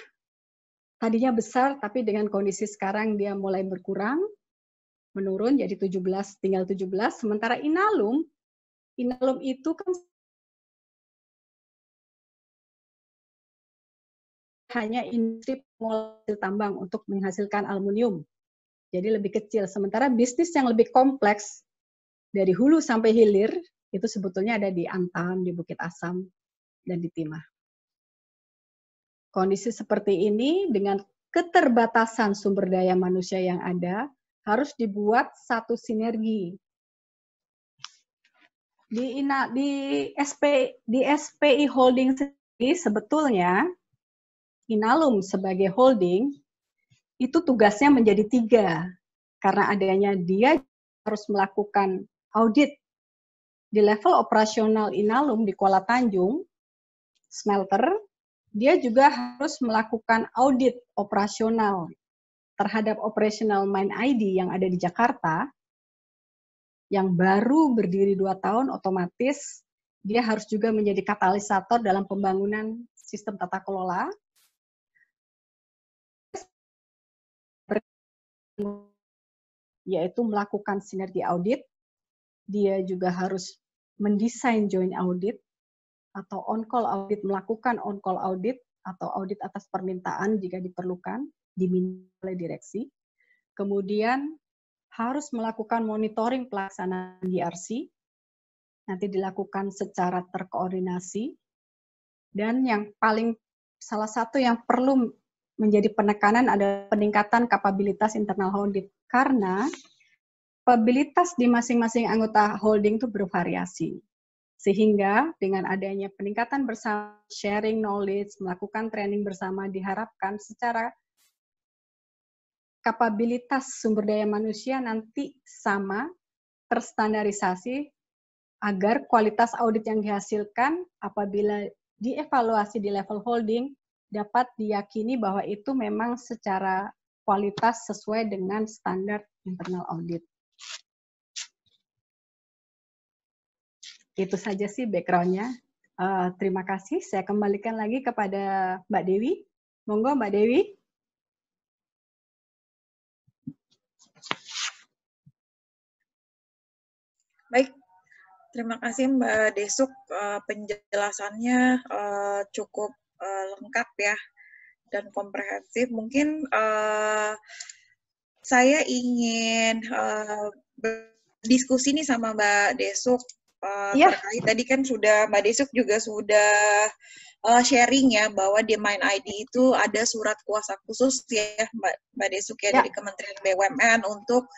tadinya besar, tapi dengan kondisi sekarang dia mulai berkurang, menurun jadi 17, tinggal 17. Sementara Inalum itu kan hanya industri pengolahan tambang untuk menghasilkan aluminium. Jadi lebih kecil. Sementara bisnis yang lebih kompleks dari hulu sampai hilir itu sebetulnya ada di Antam, di Bukit Asam, dan di Timah. Kondisi seperti ini dengan keterbatasan sumber daya manusia yang ada harus dibuat satu sinergi. Di SPI Holding sendiri sebetulnya Inalum sebagai holding itu tugasnya menjadi 3 karena adanya dia harus melakukan audit di level operasional Inalum di Kuala Tanjung smelter. Dia juga harus melakukan audit operasional terhadap operational mine ID yang ada di Jakarta, yang baru berdiri 2 tahun, otomatis dia harus juga menjadi katalisator dalam pembangunan sistem tata kelola, yaitu melakukan sinergi audit. Dia juga harus mendesain joint audit, atau on-call audit, melakukan on-call audit atau audit atas permintaan jika diperlukan, diminta oleh direksi. Kemudian harus melakukan monitoring pelaksanaan DRC, nanti dilakukan secara terkoordinasi. Dan yang salah satu yang perlu menjadi penekanan adalah peningkatan kapabilitas internal audit, karena kapabilitas di masing-masing anggota holding itu bervariasi. Sehingga dengan adanya peningkatan bersama, sharing knowledge, melakukan training bersama, diharapkan secara kapabilitas sumber daya manusia nanti sama, terstandarisasi, agar kualitas audit yang dihasilkan apabila dievaluasi di level holding dapat diyakini bahwa itu memang secara kualitas sesuai dengan standar internal audit. Itu saja sih background-nya. Terima kasih. Saya kembalikan lagi kepada Mbak Dewi. Monggo Mbak Dewi. Baik, terima kasih Mbak Desuk. Penjelasannya cukup lengkap ya dan komprehensif. Mungkin saya ingin berdiskusi nih sama Mbak Desuk terkait tadi kan Mbak Desuk juga sudah sharing ya bahwa di Mind ID itu ada surat kuasa khusus ya Mbak Desuk ya dari Kementerian BUMN untuk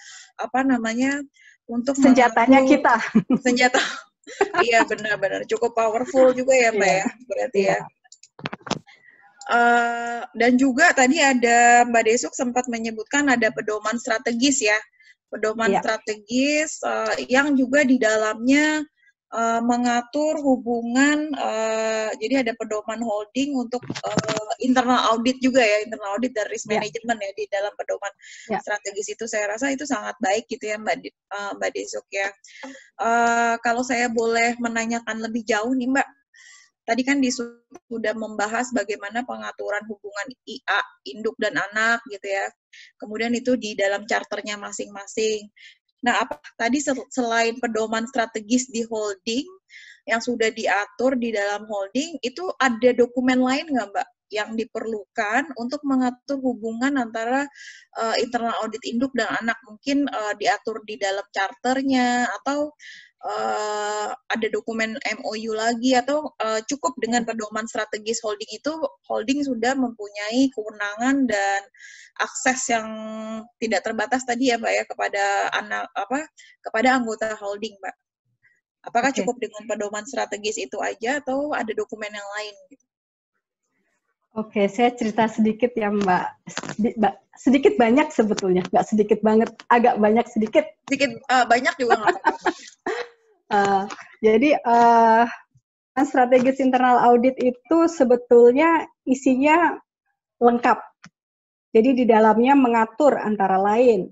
untuk senjatanya kita. Senjata. Iya benar-benar cukup powerful juga ya Mbak ya berarti ya. Dan juga tadi ada Mbak Desuk sempat menyebutkan ada pedoman strategis ya, pedoman strategis yang juga di dalamnya mengatur hubungan, jadi ada pedoman holding untuk internal audit juga ya, internal audit dan risk management ya di dalam pedoman strategis itu. Saya rasa itu sangat baik gitu ya Mbak Desuk ya. Kalau saya boleh menanyakan lebih jauh nih Mbak, tadi kan sudah membahas bagaimana pengaturan hubungan IA, induk dan anak gitu ya. Kemudian itu di dalam charternya masing-masing. Nah, tadi selain pedoman strategis di holding yang sudah diatur di dalam holding, itu ada dokumen lain nggak Mbak yang diperlukan untuk mengatur hubungan antara internal audit induk dan anak? Mungkin diatur di dalam charternya atau ada dokumen MOU lagi, atau cukup dengan pedoman strategis holding itu holding sudah mempunyai kewenangan dan akses yang tidak terbatas tadi ya Mbak ya kepada anggota holding Mbak. Apakah cukup dengan pedoman strategis itu aja atau ada dokumen yang lain gitu? Oke, saya cerita sedikit ya Mbak. Sedikit banyak sebetulnya, nggak sedikit banget, agak banyak sedikit. Sedikit banyak juga nggak apa-apa. Jadi strategis internal audit itu sebetulnya isinya lengkap. Jadi di dalamnya mengatur antara lain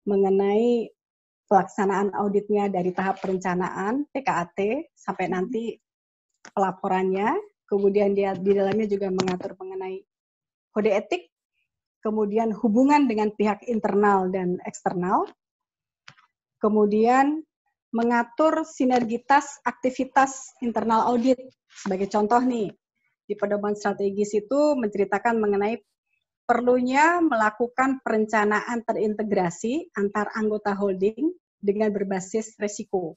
mengenai pelaksanaan auditnya dari tahap perencanaan PKAT sampai nanti pelaporannya. Kemudian dia di dalamnya juga mengatur mengenai kode etik, kemudian hubungan dengan pihak internal dan eksternal, kemudian mengatur sinergitas aktivitas internal audit. Sebagai contoh nih, di pedoman strategis itu menceritakan mengenai perlunya melakukan perencanaan terintegrasi antar anggota holding dengan berbasis resiko.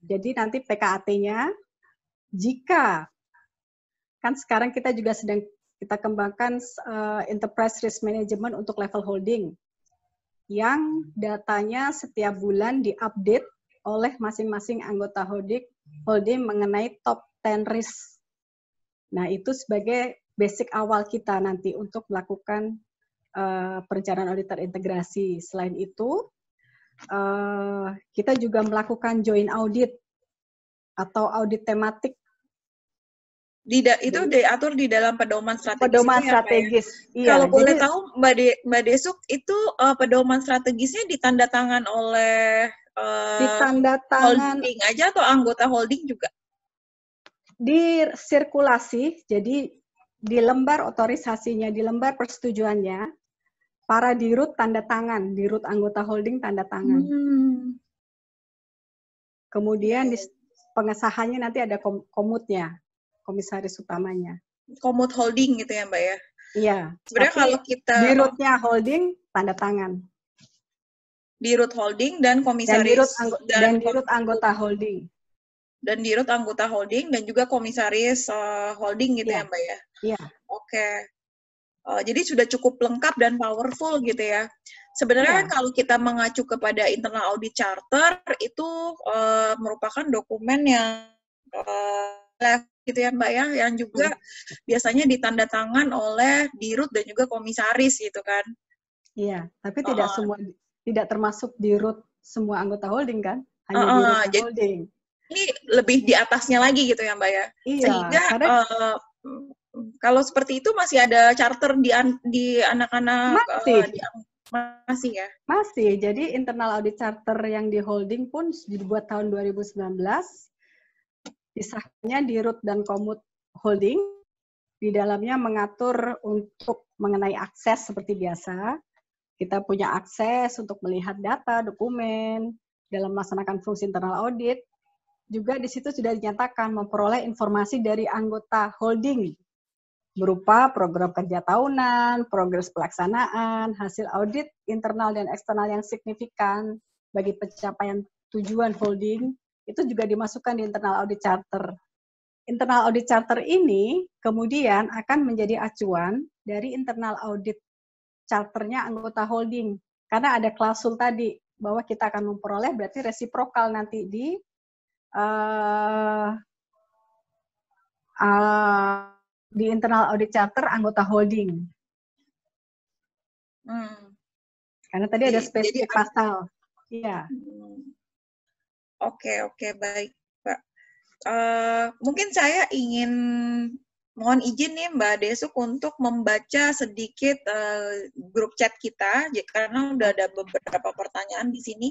Jadi nanti PKAT-nya, jika, kan sekarang kita juga sedang kita kembangkan enterprise risk management untuk level holding, yang datanya setiap bulan diupdate oleh masing-masing anggota holding mengenai top 10 risk. Nah, itu sebagai basic awal kita nanti untuk melakukan perencanaan audit terintegrasi. Selain itu, kita juga melakukan joint audit atau audit tematik. Itu diatur di dalam pedoman strategis. Pedoman strategis. Ya? Iya, kalau boleh tahu Mbak Desuk itu pedoman strategisnya ditandatangan oleh holding aja atau anggota holding juga? Di sirkulasi, jadi di lembar otorisasinya, di lembar persetujuannya, para dirut tanda tangan, dirut anggota holding tanda tangan. Kemudian di pengesahannya nanti ada komutnya, komisaris utamanya. Komut holding gitu ya Mbak ya? Iya. Sebenarnya kalau kita dirutnya holding tanda tangan. Dirut holding dan komisaris dan dirut anggota holding. Dan dirut anggota holding dan juga komisaris holding gitu ya Mbak ya? Iya. Oke. Jadi sudah cukup lengkap dan powerful gitu ya. Sebenarnya kalau kita mengacu kepada internal audit charter itu merupakan dokumen yang gitu ya Mbak ya, yang juga biasanya ditandatangan oleh dirut dan juga komisaris gitu kan. Iya, tapi tidak termasuk dirut semua anggota holding kan, hanya dirut holding. Ini lebih di atasnya lagi gitu ya Mbak ya. Iya, sehingga kalau seperti itu masih ada charter di anak-anak masih ya? Masih. Jadi internal audit charter yang di holding pun dibuat tahun 2019. Disahkannya dirut dan komut holding. Di dalamnya mengatur untuk mengenai akses seperti biasa. Kita punya akses untuk melihat data, dokumen dalam melaksanakan fungsi internal audit. Juga di situ sudah dinyatakan memperoleh informasi dari anggota holding berupa program kerja tahunan, progres pelaksanaan, hasil audit internal dan eksternal yang signifikan bagi pencapaian tujuan holding, itu juga dimasukkan di internal audit charter. Internal audit charter ini kemudian akan menjadi acuan dari internal audit charternya anggota holding. Karena ada klausul tadi bahwa kita akan memperoleh berarti resiprokal nanti di internal audit charter anggota holding. Karena tadi ada spesifik pasal. Iya. Oke, baik, Mbak. Mungkin saya ingin mohon izin nih Mbak Desuk untuk membaca sedikit grup chat kita, karena udah ada beberapa pertanyaan di sini.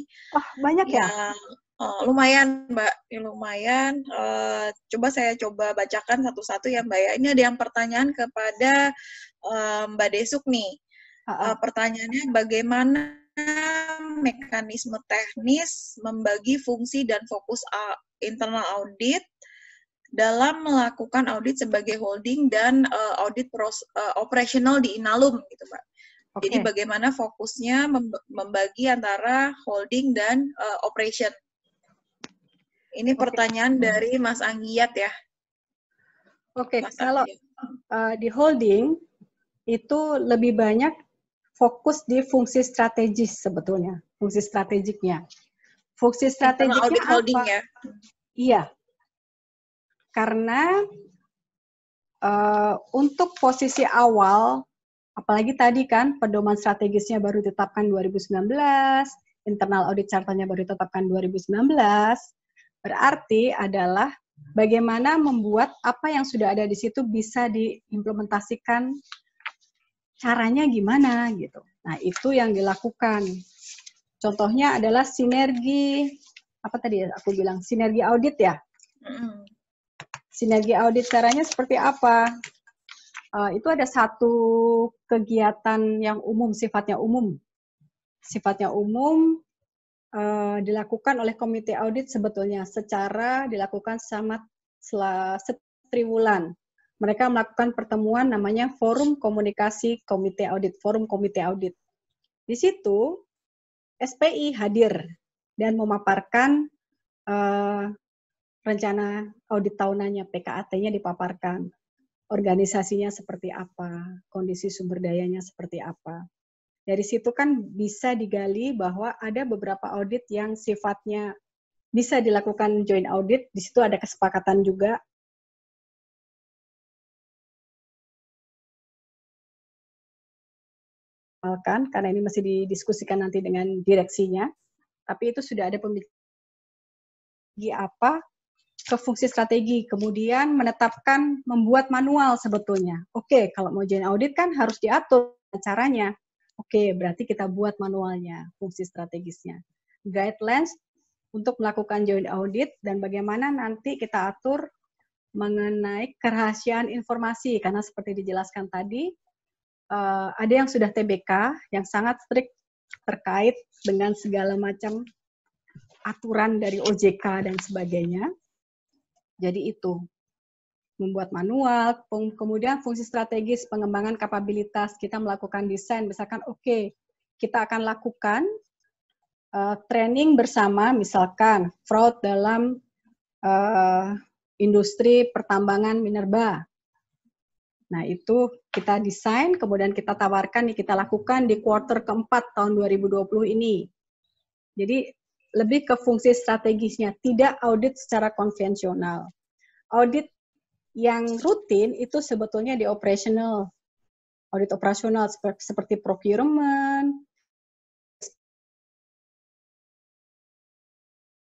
Banyak ya? Lumayan Mbak, lumayan. Coba saya bacakan satu-satu ya Mbak ya. Ini ada yang pertanyaan kepada Mbak Desuk nih. Pertanyaannya, bagaimana mekanisme teknis membagi fungsi dan fokus internal audit dalam melakukan audit sebagai holding dan audit operasional di Inalum gitu Mbak. Jadi bagaimana fokusnya membagi antara holding dan operation. Ini pertanyaan dari Mas Anggiyat ya. Kalau di holding itu lebih banyak fokus di fungsi strategis sebetulnya, fungsi strategiknya. Fungsi strategiknya apa? Holding ya? Iya. Karena untuk posisi awal, apalagi tadi kan pedoman strategisnya baru ditetapkan 2019, internal audit charternya baru ditetapkan 2019, berarti adalah bagaimana membuat apa yang sudah ada di situ bisa diimplementasikan, caranya gimana gitu. Nah, itu yang dilakukan. Contohnya adalah sinergi, apa tadi aku bilang, sinergi audit ya. Sinergi audit caranya seperti apa? Itu ada satu kegiatan yang umum, sifatnya umum. Sifatnya umum, dilakukan oleh komite audit sebetulnya secara dilakukan setriwulan. Mereka melakukan pertemuan namanya Forum Komunikasi Komite Audit, Forum Komite Audit. Di situ SPI hadir dan memaparkan rencana audit tahunannya, PKAT-nya dipaparkan. Organisasinya seperti apa, kondisi sumber dayanya seperti apa. Dari situ kan bisa digali bahwa ada beberapa audit yang sifatnya bisa dilakukan joint audit, di situ ada kesepakatan juga. Karena ini masih didiskusikan nanti dengan direksinya, tapi itu sudah ada pembicaraan apa ke fungsi strategi, kemudian menetapkan, membuat manual sebetulnya. Oke, kalau mau joint audit kan harus diatur caranya. Oke, berarti kita buat manualnya, fungsi strategisnya. Guidelines untuk melakukan joint audit dan bagaimana nanti kita atur mengenai kerahasiaan informasi, karena seperti dijelaskan tadi, ada yang sudah TBK, yang sangat strict terkait dengan segala macam aturan dari OJK dan sebagainya. Jadi itu, membuat manual, kemudian fungsi strategis pengembangan kapabilitas, kita melakukan desain, misalkan kita akan lakukan training bersama, misalkan fraud dalam industri pertambangan minerba. Nah, itu kita desain, kemudian kita tawarkan, kita lakukan di kuartal keempat tahun 2020 ini. Jadi, lebih ke fungsi strategisnya, tidak audit secara konvensional. Audit yang rutin itu sebetulnya di operational, audit operasional seperti procurement,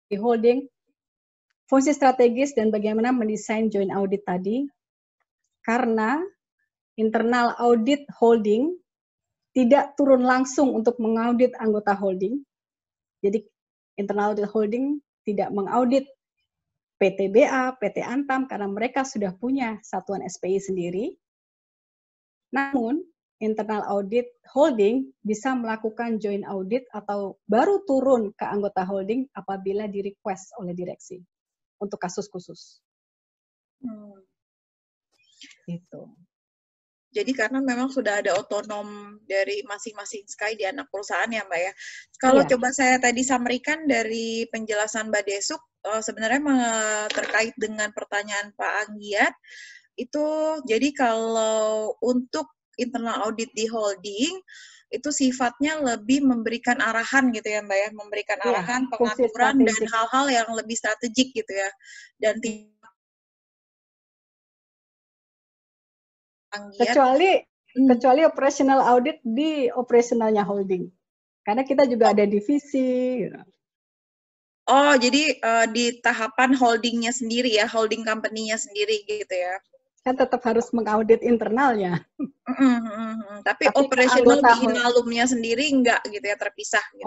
di holding, fungsi strategis dan bagaimana mendesain joint audit tadi, karena internal audit holding tidak turun langsung untuk mengaudit anggota holding. Jadi internal audit holding tidak mengaudit PTBA, PT Antam karena mereka sudah punya satuan SPI sendiri. Namun internal audit holding bisa melakukan joint audit atau baru turun ke anggota holding apabila di request oleh direksi untuk kasus khusus. Itu. Jadi karena memang sudah ada otonom dari masing-masing SKY di anak perusahaan ya Mbak ya. Kalau coba saya tadi summary-kan dari penjelasan Mbak Desuk, sebenarnya terkait dengan pertanyaan Pak Anggiat, itu jadi kalau untuk internal audit di holding, itu sifatnya lebih memberikan arahan gitu ya Mbak ya, memberikan arahan, pengaturan, dan hal-hal yang lebih strategik gitu ya. Dan kecuali operational audit di operationalnya holding, karena kita juga ada divisi. Oh, jadi di tahapan holdingnya sendiri ya, holding company-nya sendiri gitu ya? Kan tetap harus mengaudit internalnya. Tapi operational di Inalumnya sendiri enggak gitu ya, terpisah gitu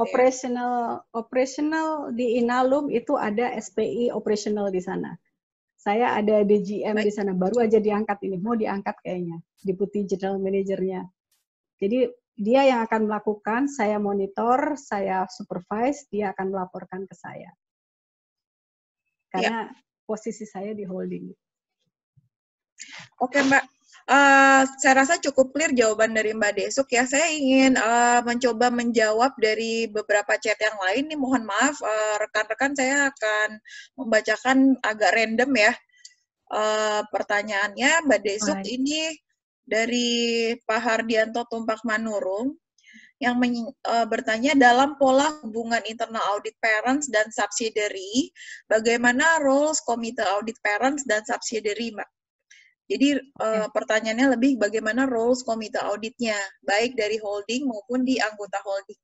operational di Inalum itu ada SPI operational di sana. Saya ada DGM di sana, baru aja diangkat ini, mau diangkat kayaknya, Deputy General Manager-nya. Jadi dia yang akan melakukan, saya monitor, saya supervise, dia akan melaporkan ke saya. Karena posisi saya di holding. Oke Mbak, saya rasa cukup clear jawaban dari Mbak Desuk ya. Saya ingin mencoba menjawab dari beberapa chat yang lain nih. Mohon maaf, rekan-rekan saya akan membacakan agak random ya pertanyaannya. Mbak Desuk ini dari Pak Hardianto Tumpak Manurung yang bertanya dalam pola hubungan internal audit parents dan subsidiary, bagaimana roles komite audit parents dan subsidiary, Mbak? Jadi pertanyaannya lebih bagaimana roles komite auditnya, baik dari holding maupun di anggota holding.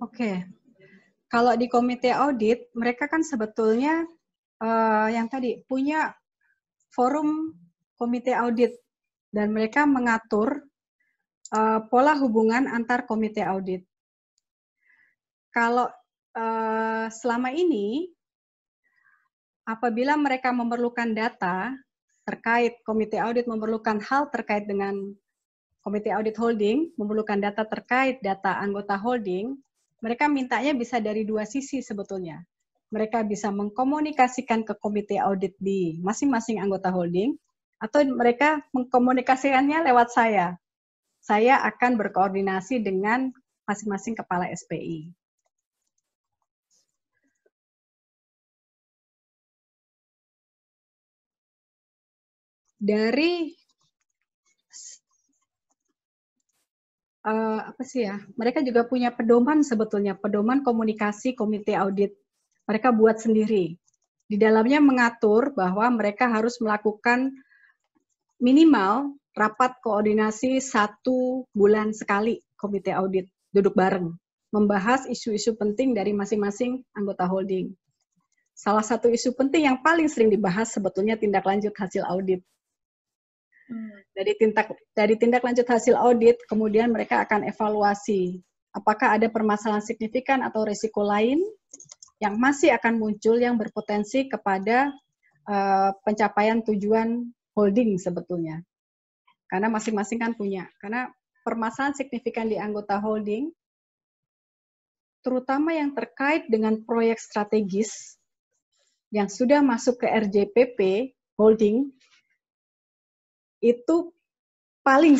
Oke, kalau di komite audit, mereka kan sebetulnya yang tadi punya forum komite audit dan mereka mengatur pola hubungan antar komite audit. Kalau selama ini, apabila mereka memerlukan data terkait komite audit memerlukan hal terkait dengan komite audit holding, memerlukan data terkait data anggota holding, mereka mintanya bisa dari dua sisi sebetulnya. Mereka bisa mengkomunikasikan ke komite audit di masing-masing anggota holding, atau mereka mengkomunikasikannya lewat saya. Saya akan berkoordinasi dengan masing-masing kepala SPI. Dari mereka juga punya pedoman sebetulnya, pedoman komunikasi komite audit. Mereka buat sendiri. Di dalamnya mengatur bahwa mereka harus melakukan minimal rapat koordinasi 1 bulan sekali komite audit, duduk bareng, membahas isu-isu penting dari masing-masing anggota holding. Salah satu isu penting yang paling sering dibahas sebetulnya tindak lanjut hasil audit. Dari tindak lanjut hasil audit, kemudian mereka akan evaluasi apakah ada permasalahan signifikan atau risiko lain yang masih akan muncul yang berpotensi kepada pencapaian tujuan holding sebetulnya. Karena masing-masing kan punya. Karena permasalahan signifikan di anggota holding, terutama yang terkait dengan proyek strategis yang sudah masuk ke RJPP holding, itu paling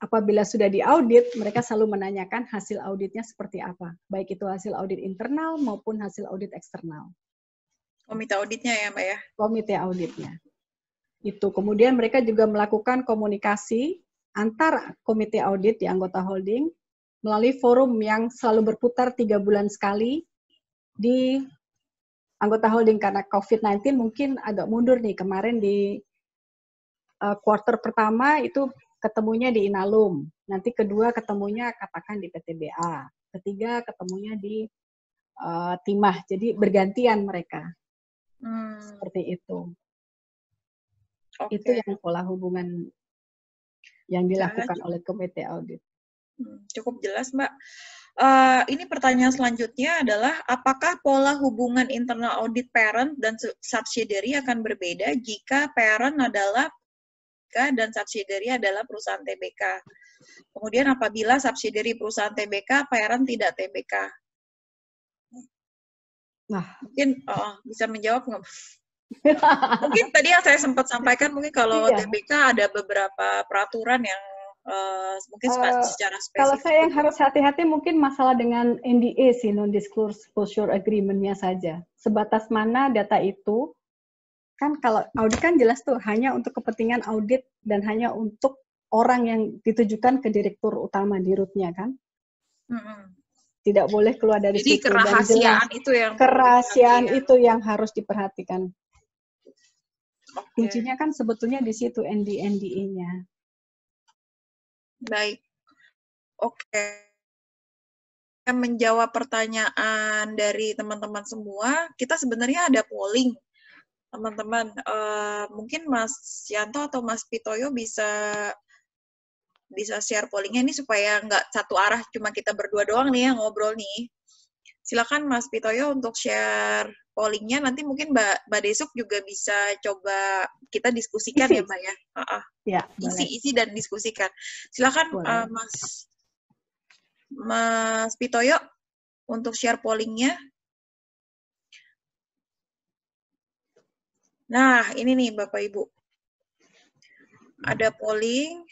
apabila sudah diaudit, mereka selalu menanyakan hasil auditnya seperti apa. Baik itu hasil audit internal maupun hasil audit eksternal. Komite auditnya ya, Mbak ya? Komite auditnya. Itu. Kemudian mereka juga melakukan komunikasi antar komite audit di anggota holding melalui forum yang selalu berputar 3 bulan sekali di anggota holding. Karena COVID-19 mungkin agak mundur nih. Kemarin di quarter pertama itu ketemunya di Inalum, nanti kedua ketemunya katakan di PTBA, ketiga ketemunya di Timah. Jadi bergantian mereka. Seperti itu. Itu yang pola hubungan yang dilakukan oleh komite audit. Cukup jelas, Mbak. Ini pertanyaan selanjutnya adalah, apakah pola hubungan internal audit parent dan subsidiary akan berbeda jika parent adalah dan subsidiary adalah perusahaan TBK? Kemudian apabila subsidiary perusahaan TBK, parent tidak TBK? Nah, mungkin bisa menjawab nggak? Mungkin tadi yang saya sempat sampaikan, mungkin kalau TBK ada beberapa peraturan yang mungkin secara spesifik. Kalau saya yang harus hati-hati mungkin masalah dengan NDA sih, non-disclosure agreement-nya saja. Sebatas mana data itu, kan kalau audit kan jelas tuh, hanya untuk kepentingan audit dan hanya untuk orang yang ditujukan ke direktur utama di root-nya kan. Tidak boleh keluar dari situ. Jadi kerahasiaan itu yang itu yang harus diperhatikan. Kuncinya kan sebetulnya di situ NDA-nya. Baik. Menjawab pertanyaan dari teman-teman semua, kita sebenarnya ada polling. Teman-teman, mungkin Mas Yanto atau Mas Pitoyo bisa share pollingnya ini supaya nggak satu arah, cuma kita berdua doang nih yang ngobrol nih. Silakan Mas Pitoyo untuk share pollingnya, nanti mungkin Mbak Desuk juga bisa coba kita diskusikan ya Mbak ya. Ya, isi dan diskusikan. Silakan Mas Pitoyo untuk share pollingnya. Nah, ini nih Bapak Ibu. Ada polling.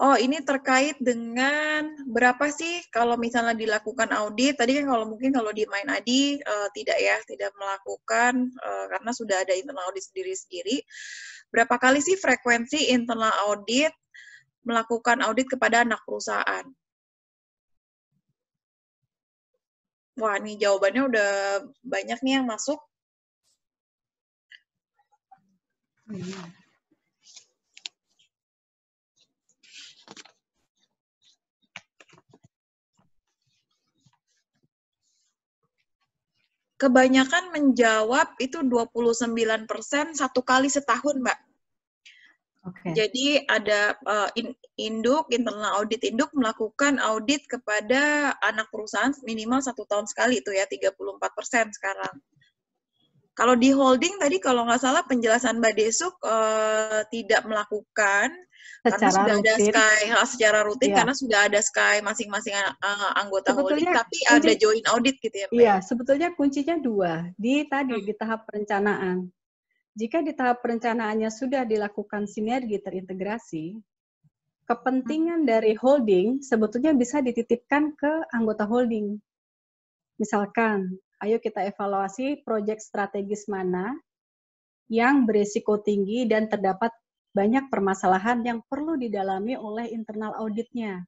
Oh, ini terkait dengan berapa sih kalau misalnya dilakukan audit. Tadi kan kalau di MindAdi tidak melakukan karena sudah ada internal audit sendiri-sendiri. Berapa kali sih frekuensi internal audit melakukan audit kepada anak perusahaan? Wah, ini jawabannya udah banyak nih yang masuk. Kebanyakan menjawab itu 29% 1 kali setahun, Mbak. Jadi ada internal audit induk melakukan audit kepada anak perusahaan minimal 1 tahun sekali, itu ya 34% sekarang. Kalau di holding tadi kalau nggak salah penjelasan Mbak Desuk tidak melakukan karena sudah ada secara rutin karena sudah ada masing-masing anggota holding, tapi ada joint audit gitu ya Mbak? Iya, sebetulnya kuncinya 2 di tahap perencanaan. Jika di tahap perencanaannya sudah dilakukan sinergi terintegrasi, kepentingan dari holding sebetulnya bisa dititipkan ke anggota holding. Misalkan, ayo kita evaluasi proyek strategis mana yang berisiko tinggi dan terdapat banyak permasalahan yang perlu didalami oleh internal auditnya.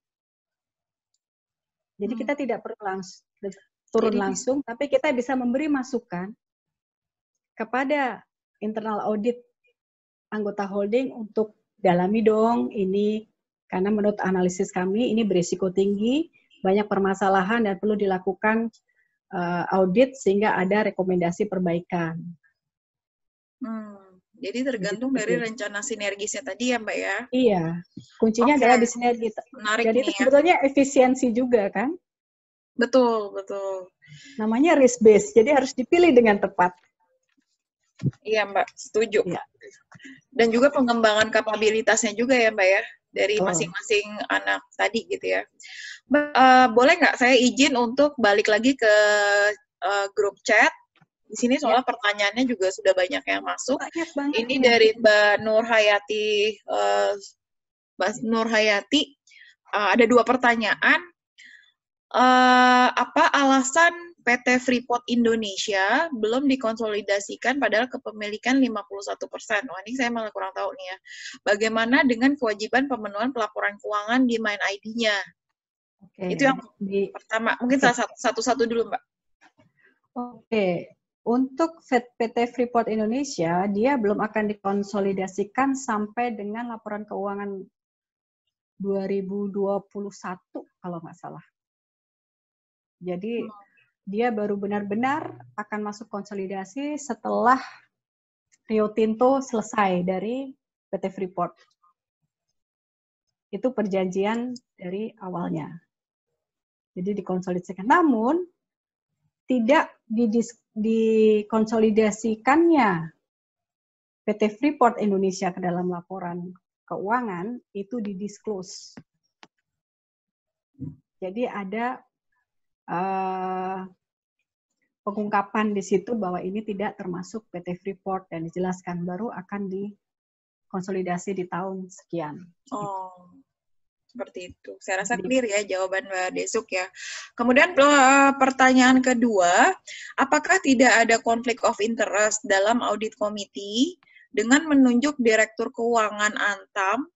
Jadi kita tidak perlu turun langsung, tapi kita bisa memberi masukan kepada internal audit anggota holding untuk dalami dong ini, karena menurut analisis kami ini berisiko tinggi, banyak permasalahan dan perlu dilakukan audit sehingga ada rekomendasi perbaikan. Jadi tergantung dari rencana sinergisnya tadi ya Mbak ya? Iya, kuncinya adalah di sinergi. Menarik. Jadi itu sebetulnya efisiensi juga kan? Betul, betul. Namanya risk based, jadi harus dipilih dengan tepat. Iya Mbak, setuju. Ya. Dan juga pengembangan kapabilitasnya juga ya Mbak ya, dari masing-masing anak tadi gitu ya. Mbak, boleh nggak saya izin untuk balik lagi ke grup chat? Di sini soalnya pertanyaannya juga sudah banyak yang masuk. Ini dari Mbak Nur Hayati. Ada 2 pertanyaan. Apa alasan PT Freeport Indonesia belum dikonsolidasikan padahal kepemilikan 51%. Wah, ini saya malah kurang tahu nih ya. Bagaimana dengan kewajiban pemenuhan pelaporan keuangan di Main ID-nya? Oke. Itu yang pertama. Mungkin salah satu-satu dulu, Mbak. Oke. Untuk PT Freeport Indonesia, dia belum akan dikonsolidasikan sampai dengan laporan keuangan 2021 kalau nggak salah. Jadi dia baru benar-benar akan masuk konsolidasi setelah Rio Tinto selesai dari PT Freeport. Itu perjanjian dari awalnya. Jadi dikonsolidasikan. Namun tidak dikonsolidasikannya PT Freeport Indonesia ke dalam laporan keuangan itu didisclose. Jadi ada pengungkapan di situ bahwa ini tidak termasuk PT Freeport dan dijelaskan baru akan dikonsolidasi di tahun sekian. Oh, seperti itu. Saya rasa clear ya jawaban Mbak Desuk ya. Kemudian pertanyaan kedua, apakah tidak ada konflik of interest dalam audit committee dengan menunjuk direktur keuangan Antam,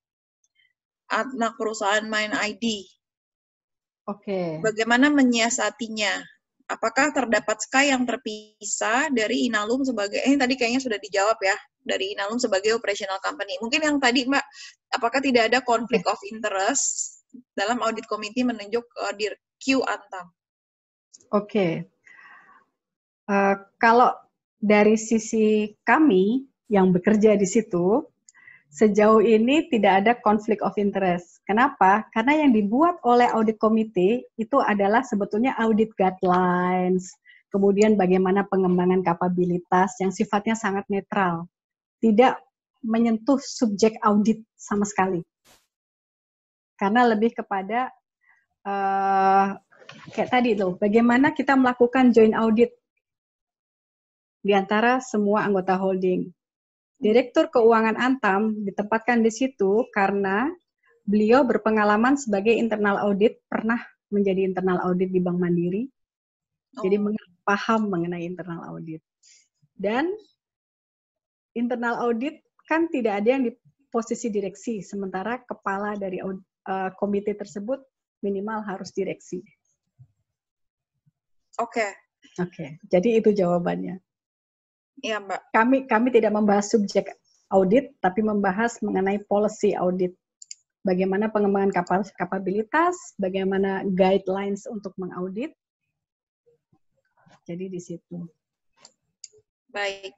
anak perusahaan Main ID? Oke. Bagaimana menyiasatinya? Apakah terdapat SKY yang terpisah dari Inalum sebagai, ini tadi kayaknya sudah dijawab ya, dari Inalum sebagai operational company. Mungkin yang tadi Mbak, apakah tidak ada konflik of interest dalam audit committee menunjuk Q Antam? Oke. Kalau dari sisi kami yang bekerja di situ, sejauh ini tidak ada konflik of interest. Kenapa? Karena yang dibuat oleh audit committee itu adalah sebetulnya audit guidelines, kemudian bagaimana pengembangan kapabilitas yang sifatnya sangat netral, tidak menyentuh subjek audit sama sekali. Karena lebih kepada kayak tadi tuh, bagaimana kita melakukan joint audit di antara semua anggota holding. Direktur Keuangan Antam ditempatkan di situ karena beliau berpengalaman sebagai internal audit, pernah menjadi internal audit di Bank Mandiri, jadi paham mengenai internal audit. Dan internal audit kan tidak ada yang di posisi direksi, sementara kepala dari komite tersebut minimal harus direksi. Oke. Oke, jadi itu jawabannya. Iya, Mbak. Kami tidak membahas subjek audit, tapi membahas mengenai policy audit. Bagaimana pengembangan kapabilitas, bagaimana guidelines untuk mengaudit. Jadi di situ. Baik.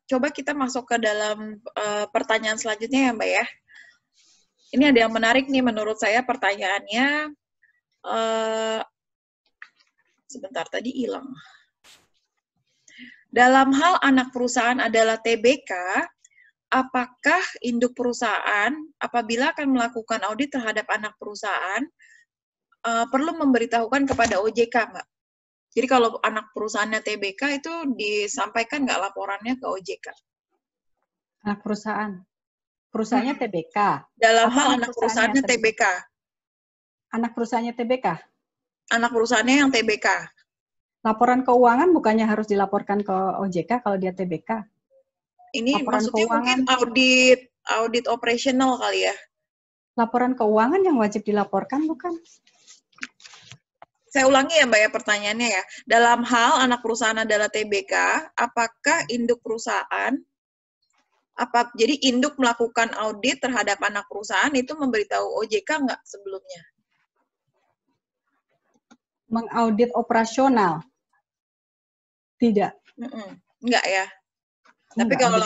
Coba kita masuk ke dalam pertanyaan selanjutnya ya, Mbak ya. Ini ada yang menarik nih menurut saya pertanyaannya. Sebentar, tadi hilang. Dalam hal anak perusahaan adalah TBK, apakah induk perusahaan apabila akan melakukan audit terhadap anak perusahaan perlu memberitahukan kepada OJK, Mbak? Jadi kalau anak perusahaannya TBK itu disampaikan nggak laporannya ke OJK? Anak perusahaan? Perusahaannya TBK? Dalam hal anak perusahaannya TBK. Anak perusahaannya TBK? Anak perusahaannya yang TBK. Laporan keuangan bukannya harus dilaporkan ke OJK kalau dia TBK? Ini laporan maksudnya keuangan, mungkin audit operasional kali ya? Laporan keuangan yang wajib dilaporkan bukan? Saya ulangi ya Mbak ya pertanyaannya ya. Dalam hal anak perusahaan adalah TBK, apakah induk perusahaan, jadi induk melakukan audit terhadap anak perusahaan itu memberitahu OJK nggak sebelumnya? Mengaudit operasional? Tidak. Enggak ya? Tapi kalau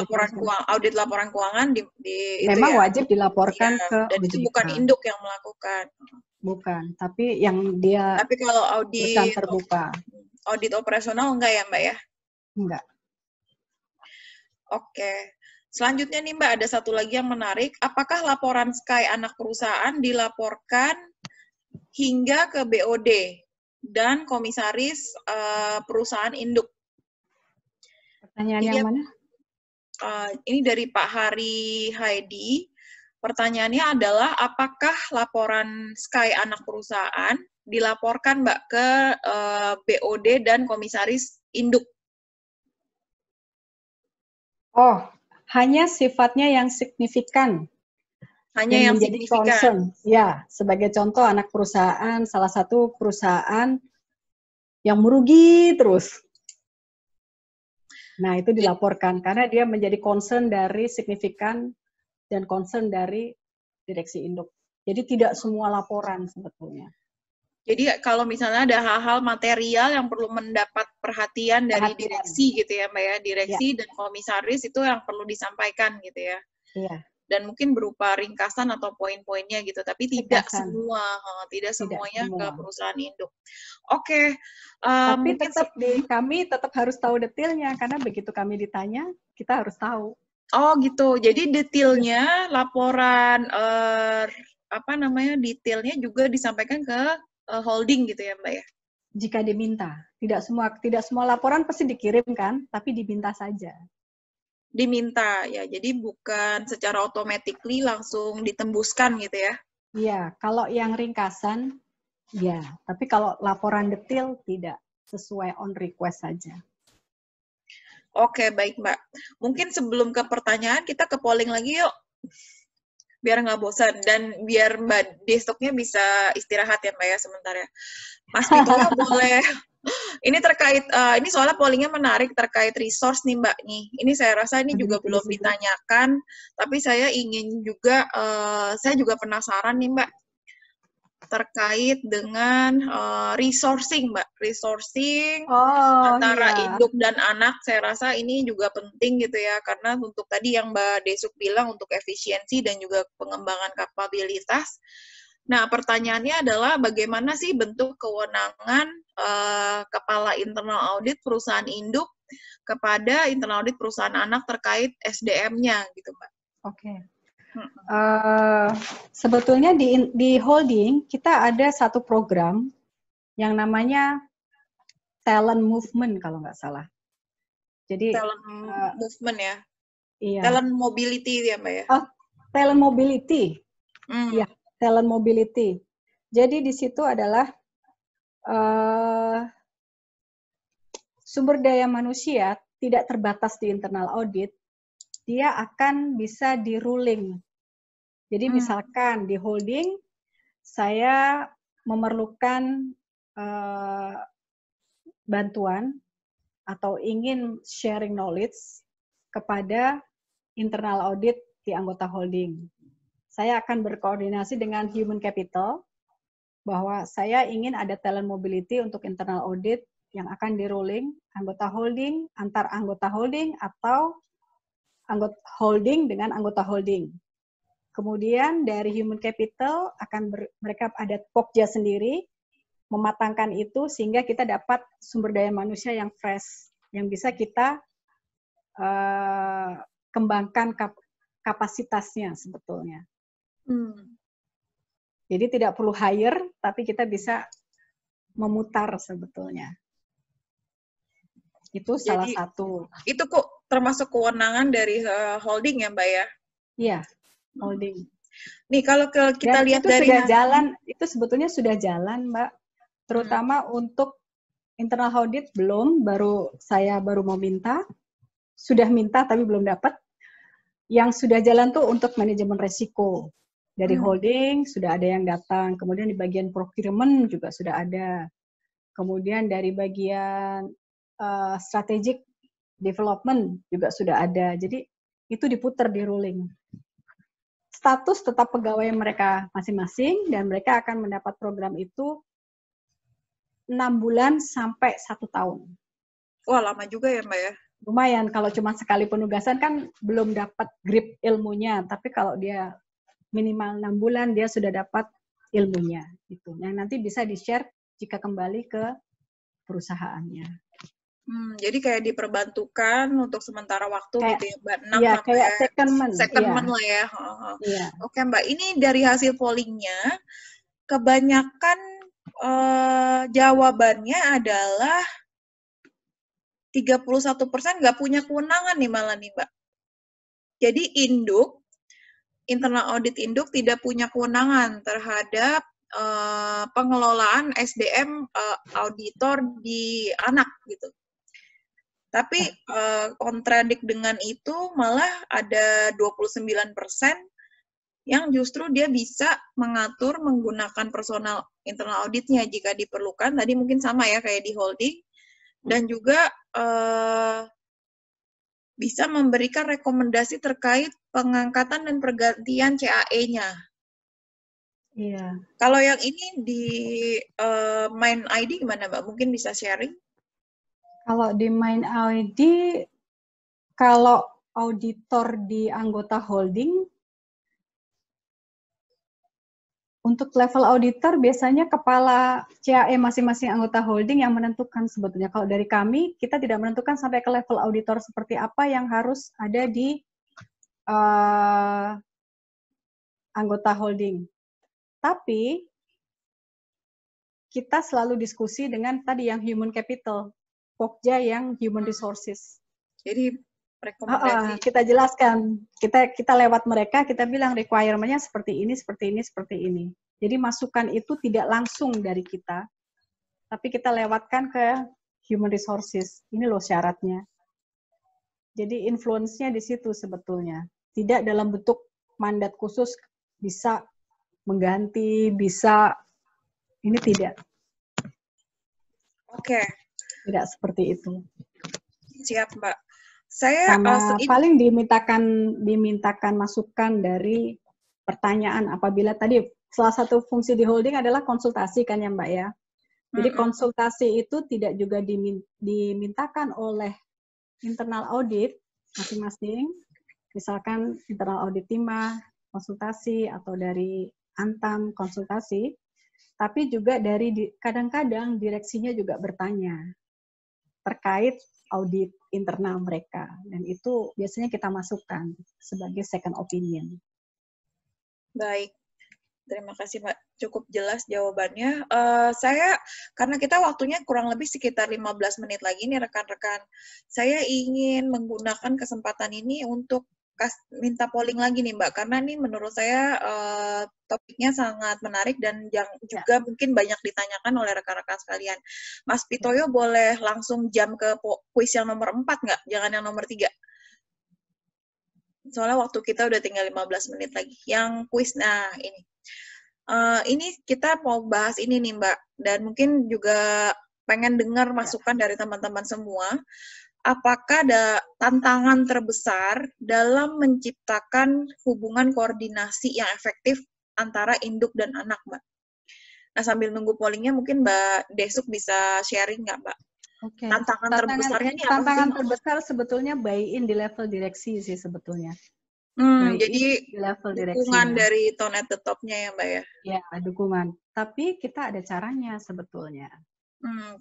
audit laporan keuangan memang itu ya, wajib dilaporkan ya, ke dan OJK. itu bukan induk yang melakukan. Bukan, tapi yang dia tapi kalau audit terbuka. Audit operasional enggak ya Mbak ya? Enggak. Oke. Selanjutnya nih Mbak, ada satu lagi yang menarik. Apakah laporan SKY anak perusahaan dilaporkan hingga ke BOD dan komisaris perusahaan induk? Pertanyaan yang mana? Ini dari Pak Hari Haidi. Pertanyaannya adalah, apakah laporan Sky anak perusahaan dilaporkan Mbak ke BOD dan komisaris induk? Oh, hanya sifatnya yang signifikan Hanya dan yang menjadi signifikan. concern. Ya, sebagai contoh anak perusahaan, salah satu perusahaan yang merugi terus. Nah, itu dilaporkan karena dia menjadi concern dari signifikan dan concern dari direksi induk. Jadi tidak semua laporan sebetulnya. Jadi kalau misalnya ada hal-hal material yang perlu mendapat perhatian dari direksi gitu ya Mbak ya, direksi dan komisaris itu yang perlu disampaikan gitu ya. Iya. Dan mungkin berupa ringkasan atau poin-poinnya gitu, tapi tidak semuanya ke perusahaan induk. Oke. Tapi tetap kami tetap harus tahu detailnya karena begitu kami ditanya, kita harus tahu. Oh gitu. Jadi detailnya laporan detailnya juga disampaikan ke holding gitu ya Mbak ya? Jika diminta. Tidak semua laporan pasti dikirimkan, tapi diminta saja. Diminta ya, jadi bukan secara automatically langsung ditembuskan gitu ya? Iya, kalau yang ringkasan, ya. Tapi kalau laporan detail tidak, sesuai on request saja. Oke, baik Mbak. Mungkin sebelum ke pertanyaan, kita ke polling lagi yuk. Biar nggak bosan, dan biar Mbak Desoknya bisa istirahat ya Mbak ya sebentar ya. Mas Pitoyo boleh. Ini terkait, ini soalnya pollingnya menarik terkait resource nih Mbak nih. Ini saya rasa ini juga belum ditanyakan, tapi saya ingin juga, saya juga penasaran nih Mbak, terkait dengan resourcing Mbak. Resourcing antara induk dan anak, saya rasa ini juga penting gitu ya, karena untuk tadi yang Mbak Desuk bilang untuk efisiensi dan juga pengembangan kapabilitas. Nah, pertanyaannya adalah bagaimana sih bentuk kewenangan kepala internal audit perusahaan induk kepada internal audit perusahaan anak terkait SDM-nya gitu, Mbak. Oke. Sebetulnya di holding kita ada satu program yang namanya talent movement kalau nggak salah. Jadi talent movement ya. Iya. Talent mobility ya, Mbak ya. Oh, talent mobility. Iya. Talent mobility. Jadi di situ adalah sumber daya manusia tidak terbatas di internal audit, dia akan bisa di-ruling. Jadi misalkan di holding, saya memerlukan bantuan atau ingin sharing knowledge kepada internal audit di anggota holding. Saya akan berkoordinasi dengan human capital bahwa saya ingin ada talent mobility untuk internal audit yang akan di-ruling anggota holding, antar anggota holding, atau anggota holding dengan anggota holding. Kemudian dari human capital mereka ada pokja sendiri, mematangkan itu sehingga kita dapat sumber daya manusia yang fresh, yang bisa kita kembangkan kapasitasnya sebetulnya. Jadi tidak perlu hire, tapi kita bisa memutar sebetulnya. Itu salah satu. Itu kok termasuk kewenangan dari holding ya, Mbak ya? Iya, holding. Nih kalau kita lihat itu dari sudah jalan, itu sebetulnya sudah jalan, Mbak. Terutama untuk internal audit belum, saya baru mau minta. Sudah minta tapi belum dapat. Yang sudah jalan tuh untuk manajemen resiko. Dari holding sudah ada yang datang, kemudian di bagian procurement juga sudah ada. Kemudian dari bagian strategic development juga sudah ada. Jadi itu diputar di ruling. Status tetap pegawai mereka masing-masing dan mereka akan mendapat program itu 6 bulan sampai 1 tahun. Wah, lama juga ya, Mbak ya? Lumayan, kalau cuma sekali penugasan kan belum dapat grip ilmunya, tapi kalau dia minimal 6 bulan dia sudah dapat ilmunya gitu. Yang nanti bisa di-share jika kembali ke perusahaannya. Jadi kayak diperbantukan untuk sementara waktu kayak, gitu ya, Mbak. 6 iya, sampai kayak secondment lah ya. Iya. Oke, Mbak. Ini dari hasil pollingnya, kebanyakan jawabannya adalah 31% nggak punya kewenangan nih malah nih, Mbak. Jadi induk internal audit induk tidak punya kewenangan terhadap pengelolaan SDM auditor di anak gitu. Tapi kontradik dengan itu malah ada 29% yang justru dia bisa mengatur menggunakan personal internal auditnya jika diperlukan. Tadi mungkin sama ya kayak di holding. Dan juga bisa memberikan rekomendasi terkait pengangkatan dan pergantian CAE-nya. Iya. Kalau yang ini di Main ID gimana Mbak? Mungkin bisa sharing? Kalau di Main ID, kalau auditor di anggota holding, untuk level auditor biasanya kepala CAE masing-masing anggota holding yang menentukan sebetulnya. Kalau dari kami, kita tidak menentukan sampai ke level auditor seperti apa yang harus ada di anggota holding. Tapi, kita selalu diskusi dengan tadi yang human capital, Pokja yang human resources. Jadi rekomendasi. Kita jelaskan, kita lewat mereka, kita bilang requirement-nya seperti ini, seperti ini, seperti ini. Jadi masukan itu tidak langsung dari kita, tapi kita lewatkan ke human resources. Ini loh syaratnya. Jadi influence-nya di situ sebetulnya. Tidak dalam bentuk mandat khusus bisa mengganti, bisa, ini tidak. Oke. Tidak seperti itu. Siap, Mbak. Saya paling dimintakan masukan dari pertanyaan apabila tadi salah satu fungsi di holding adalah konsultasi kan ya Mbak ya. Jadi konsultasi itu tidak juga dimintakan oleh internal audit masing-masing. Misalkan internal audit Timah konsultasi atau dari Antam konsultasi, tapi juga dari kadang-kadang direksinya juga bertanya terkait audit internal mereka, dan itu biasanya kita masukkan sebagai second opinion. Baik, terima kasih Mbak, cukup jelas jawabannya. Saya, karena kita waktunya kurang lebih sekitar 15 menit lagi nih rekan-rekan, saya ingin menggunakan kesempatan ini untuk minta polling lagi nih Mbak, karena ini menurut saya topiknya sangat menarik dan juga mungkin banyak ditanyakan oleh rekan-rekan sekalian. Mas Pitoyo boleh langsung jam ke kuis yang nomor 4 nggak? Jangan yang nomor 3. Soalnya waktu kita udah tinggal 15 menit lagi. Yang kuis, nah ini. Ini kita mau bahas ini nih Mbak, dan mungkin juga pengen dengar masukan dari teman-teman semua. Apakah ada tantangan terbesar dalam menciptakan hubungan koordinasi yang efektif antara induk dan anak, Mbak? Nah, sambil nunggu pollingnya mungkin Mbak Desuk bisa sharing nggak, Mbak? Oke. Tantangan terbesarnya ini apa sih? Tantangan terbesar sebetulnya buy-in di level direksi sih sebetulnya. Jadi di level dukungan dari tone at the top-nya ya, Mbak ya? Ya, dukungan. Tapi kita ada caranya sebetulnya.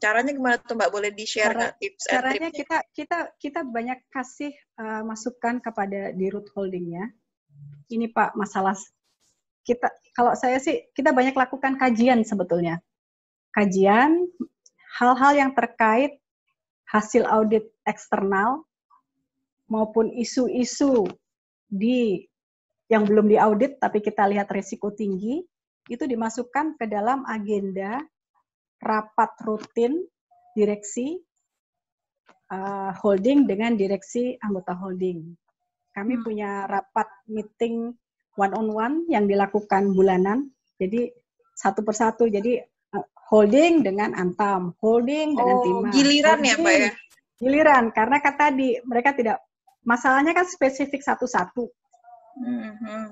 Caranya gimana tuh Mbak? Boleh di-share nggak tips and Caranya triknya? kita banyak kasih masukan kepada di root holdingnya. Ini Pak, masalah kita, kalau saya sih, kita banyak lakukan kajian sebetulnya. Kajian, hal-hal yang terkait hasil audit eksternal, maupun isu-isu yang belum diaudit, tapi kita lihat risiko tinggi, itu dimasukkan ke dalam agenda rapat rutin direksi holding dengan direksi anggota holding. Kami punya rapat meeting one-on-one yang dilakukan bulanan, jadi satu persatu, jadi holding dengan Antam, holding dengan Timah. Giliran ya Mbak ya? Giliran, karena kan tadi mereka tidak, masalahnya kan spesifik satu-satu.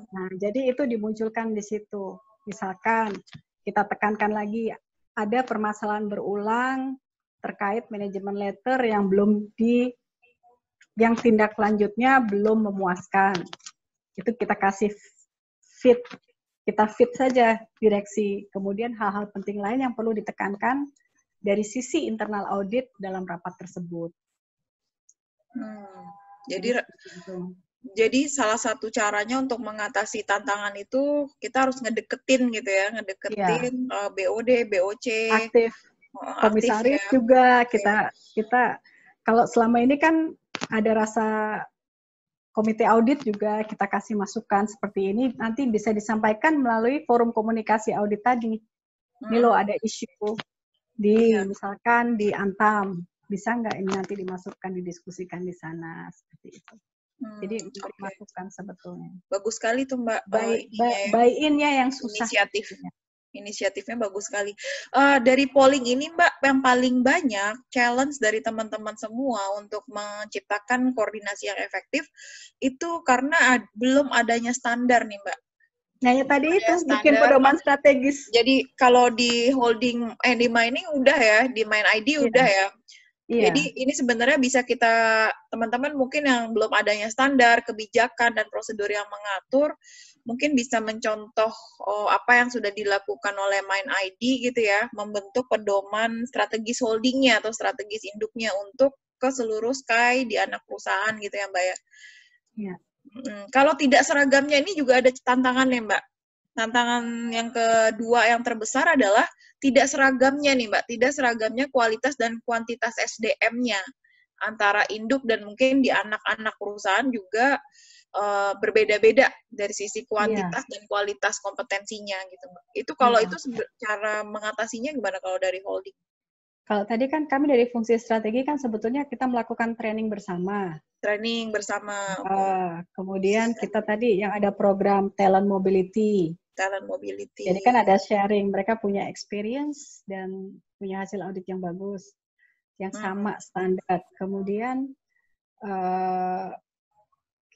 Nah, jadi itu dimunculkan di situ. Misalkan kita tekankan lagi, ada permasalahan berulang terkait manajemen letter yang yang tindak lanjutnya belum memuaskan. Itu kita kasih kita fit saja direksi. Kemudian hal-hal penting lain yang perlu ditekankan dari sisi internal audit dalam rapat tersebut. Jadi salah satu caranya untuk mengatasi tantangan itu kita harus ngedeketin gitu ya, ngedeketin BOD, BOC, aktif, komisaris ya. Juga kita kalau selama ini kan ada rasa komite audit juga kita kasih masukan seperti ini, nanti bisa disampaikan melalui forum komunikasi audit tadi. Ini loh ada isu di misalkan di Antam, bisa nggak ini nanti dimasukkan, didiskusikan di sana seperti itu. Jadi memberi masukan sebetulnya. Bagus sekali tuh Mbak. Buy-in-nya yang susah. Inisiatifnya bagus sekali. Dari polling ini Mbak, yang paling banyak challenge dari teman-teman semua untuk menciptakan koordinasi yang efektif itu karena belum adanya standar nih Mbak. Nah ya tadi itu bikin pedoman strategis. Jadi kalau di holding, di mining udah ya, di mine ID udah ya. Jadi ini sebenarnya bisa kita, teman-teman mungkin yang belum adanya standar, kebijakan, dan prosedur yang mengatur, mungkin bisa mencontoh apa yang sudah dilakukan oleh Mine ID gitu ya, membentuk pedoman strategis holdingnya atau strategis induknya untuk ke seluruh Sky di anak perusahaan gitu ya Mbak ya. Iya. Kalau tidak seragamnya ini juga ada tantangannya Mbak. Tantangan yang kedua yang terbesar adalah tidak seragamnya nih Mbak, tidak seragamnya kualitas dan kuantitas SDM-nya antara induk dan mungkin di anak-anak perusahaan juga berbeda-beda dari sisi kuantitas dan kualitas kompetensinya gitu Mbak. Itu kalau itu cara mengatasinya gimana kalau dari holding? Kalau tadi kan kami dari fungsi strategi kan sebetulnya kita melakukan training bersama. Training bersama. Kemudian kita tadi yang ada program talent mobility. Talent mobility. Jadi kan ada sharing, mereka punya experience dan punya hasil audit yang bagus, yang sama standar. Kemudian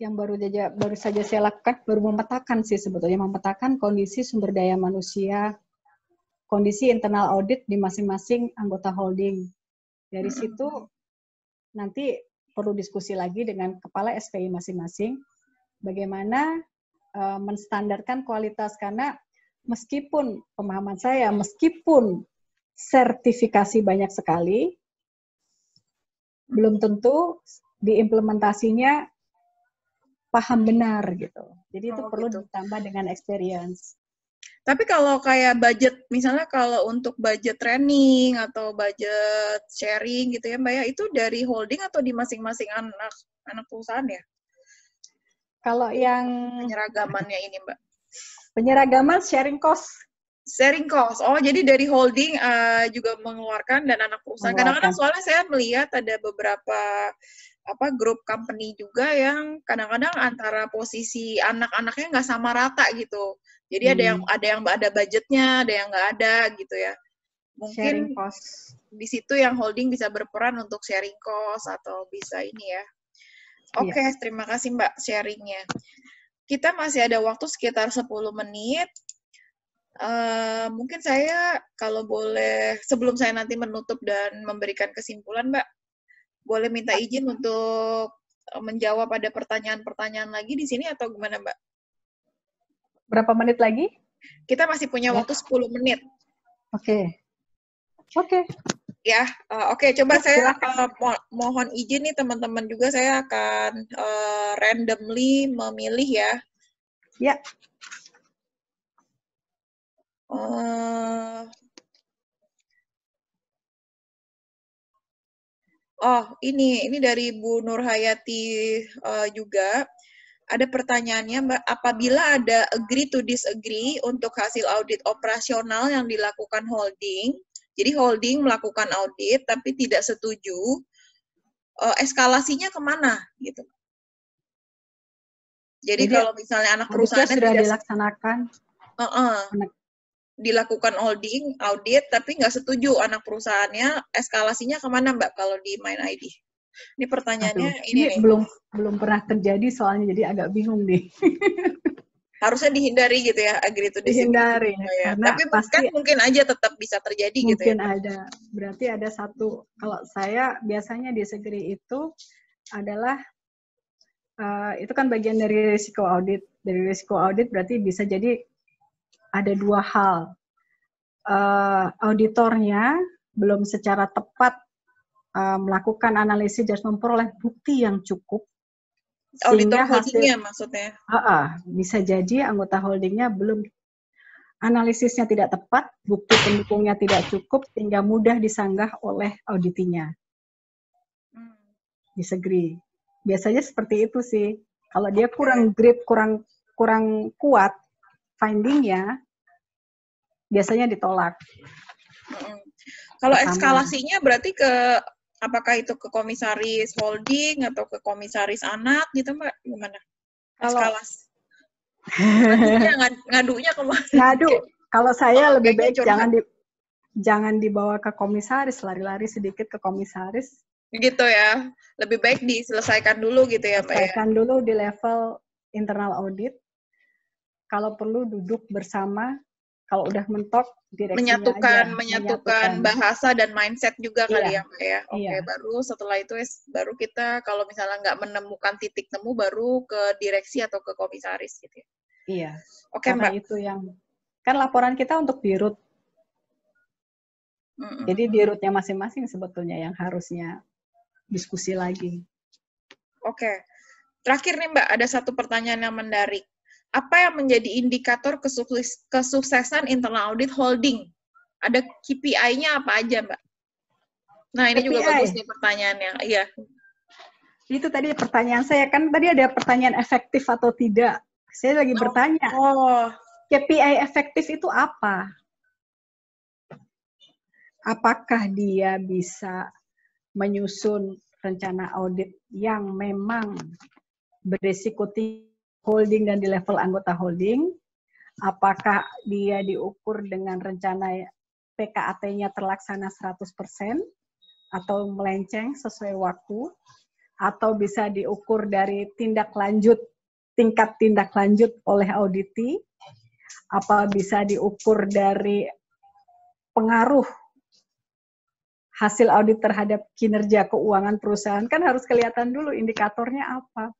yang baru saja saya lakukan, baru memetakan sih sebetulnya, memetakan kondisi sumber daya manusia, kondisi internal audit di masing-masing anggota holding. Dari situ nanti perlu diskusi lagi dengan kepala SPI masing-masing, bagaimana menstandarkan kualitas, karena meskipun pemahaman saya, meskipun sertifikasi banyak sekali, belum tentu diimplementasinya paham benar gitu. Jadi itu perlu ditambah dengan experience. Tapi kalau kayak budget, misalnya kalau untuk budget training atau budget sharing gitu ya Mbak ya, itu dari holding atau di masing-masing anak perusahaan ya? Kalau yang penyeragamannya ini Mbak? Penyeragaman sharing cost. Sharing cost. Oh, jadi dari holding juga mengeluarkan dan anak perusahaan. Kadang-kadang soalnya saya melihat ada beberapa grup company juga yang kadang-kadang antara posisi anak-anaknya nggak sama rata gitu. Jadi ada budgetnya, ada yang nggak ada gitu ya. Mungkin di situ yang holding bisa berperan untuk sharing cost atau bisa ini ya. Oke, terima kasih Mbak sharingnya. Kita masih ada waktu sekitar 10 menit. Mungkin saya kalau boleh, sebelum saya nanti menutup dan memberikan kesimpulan Mbak, boleh minta izin untuk menjawab ada pertanyaan-pertanyaan lagi di sini atau gimana Mbak? Berapa menit lagi? Kita masih punya waktu 10 menit. Oke. Ya, oke. Coba saya mohon izin nih teman-teman juga, saya akan randomly memilih ya. Ya. Ini dari Bu Nurhayati juga. Ada pertanyaannya, Mbak, apabila ada agree to disagree untuk hasil audit operasional yang dilakukan holding, jadi holding melakukan audit tapi tidak setuju, eskalasinya kemana gitu? Jadi kalau misalnya anak perusahaan sudah dilaksanakan, dilakukan holding audit tapi nggak setuju anak perusahaannya, eskalasinya kemana Mbak kalau di Mine ID? Ini pertanyaannya ini belum pernah terjadi soalnya, jadi agak bingung nih. Harusnya dihindari gitu ya, agree to disagree. Dihindari. Ya. Tapi mungkin aja tetap bisa terjadi gitu ya. Mungkin ada. Berarti ada satu, kalau saya biasanya disagree itu adalah, itu kan bagian dari risiko audit. Dari risiko audit berarti bisa jadi ada dua hal. Auditornya belum secara tepat melakukan analisis dan memperoleh bukti yang cukup. Auditor holdingnya maksudnya? Bisa jadi anggota holdingnya belum, analisisnya tidak tepat, bukti pendukungnya tidak cukup, sehingga mudah disanggah oleh auditinya. Disagree. Biasanya seperti itu sih. Kalau dia kurang grip, kurang kuat findingnya, biasanya ditolak. Kalau Pertama. eskalasinya berarti apakah itu ke komisaris holding atau ke komisaris anak gitu Mbak? Gimana? Eskalasi. Ngadunya kemana? Ngadu. Kalau saya lebih baik curhat. jangan dibawa ke komisaris, lari-lari sedikit ke komisaris. Gitu ya. Lebih baik diselesaikan dulu gitu ya Mbak ya. Selesaikan dulu di level internal audit. Kalau perlu duduk bersama, kalau udah mentok direksinya menyatukan bahasa dan mindset juga kali ya Mbak ya. Oke, baru setelah itu baru kita kalau misalnya nggak menemukan titik temu baru ke direksi atau ke komisaris gitu ya. Iya. Oke Mbak. Itu yang kan laporan kita untuk dirut. Jadi dirutnya masing-masing sebetulnya yang harusnya diskusi lagi. Oke. Terakhir nih Mbak, ada satu pertanyaan yang menarik. Apa yang menjadi indikator kesuksesan internal audit holding? Ada KPI-nya apa aja, Mbak? Nah, ini KPI. Juga bagus nih pertanyaannya. Iya. Itu tadi pertanyaan saya. Kan tadi ada pertanyaan efektif atau tidak. Saya lagi bertanya. KPI efektif itu apa? Apakah dia bisa menyusun rencana audit yang memang berisiko tinggi holding dan di level anggota holding? Apakah dia diukur dengan rencana PKAT-nya terlaksana 100% atau melenceng sesuai waktu? Atau bisa diukur dari tingkat tindak lanjut oleh auditi? Apa bisa diukur dari pengaruh hasil audit terhadap kinerja keuangan perusahaan? Kan harus kelihatan dulu indikatornya apa.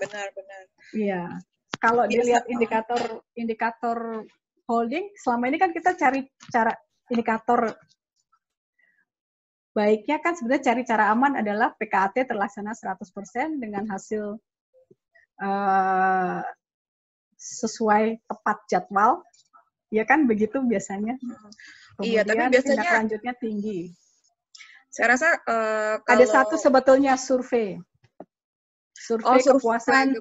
Benar-benar. Iya. Kalau dilihat indikator holding, selama ini kan kita cari cara indikator baiknya kan sebenarnya cari cara aman adalah PKAT terlaksana 100% dengan hasil sesuai tepat jadwal. Ya kan begitu biasanya. Kemudian tapi biasanya tindak lanjutnya tinggi. Saya rasa ada satu sebetulnya survei kepuasan.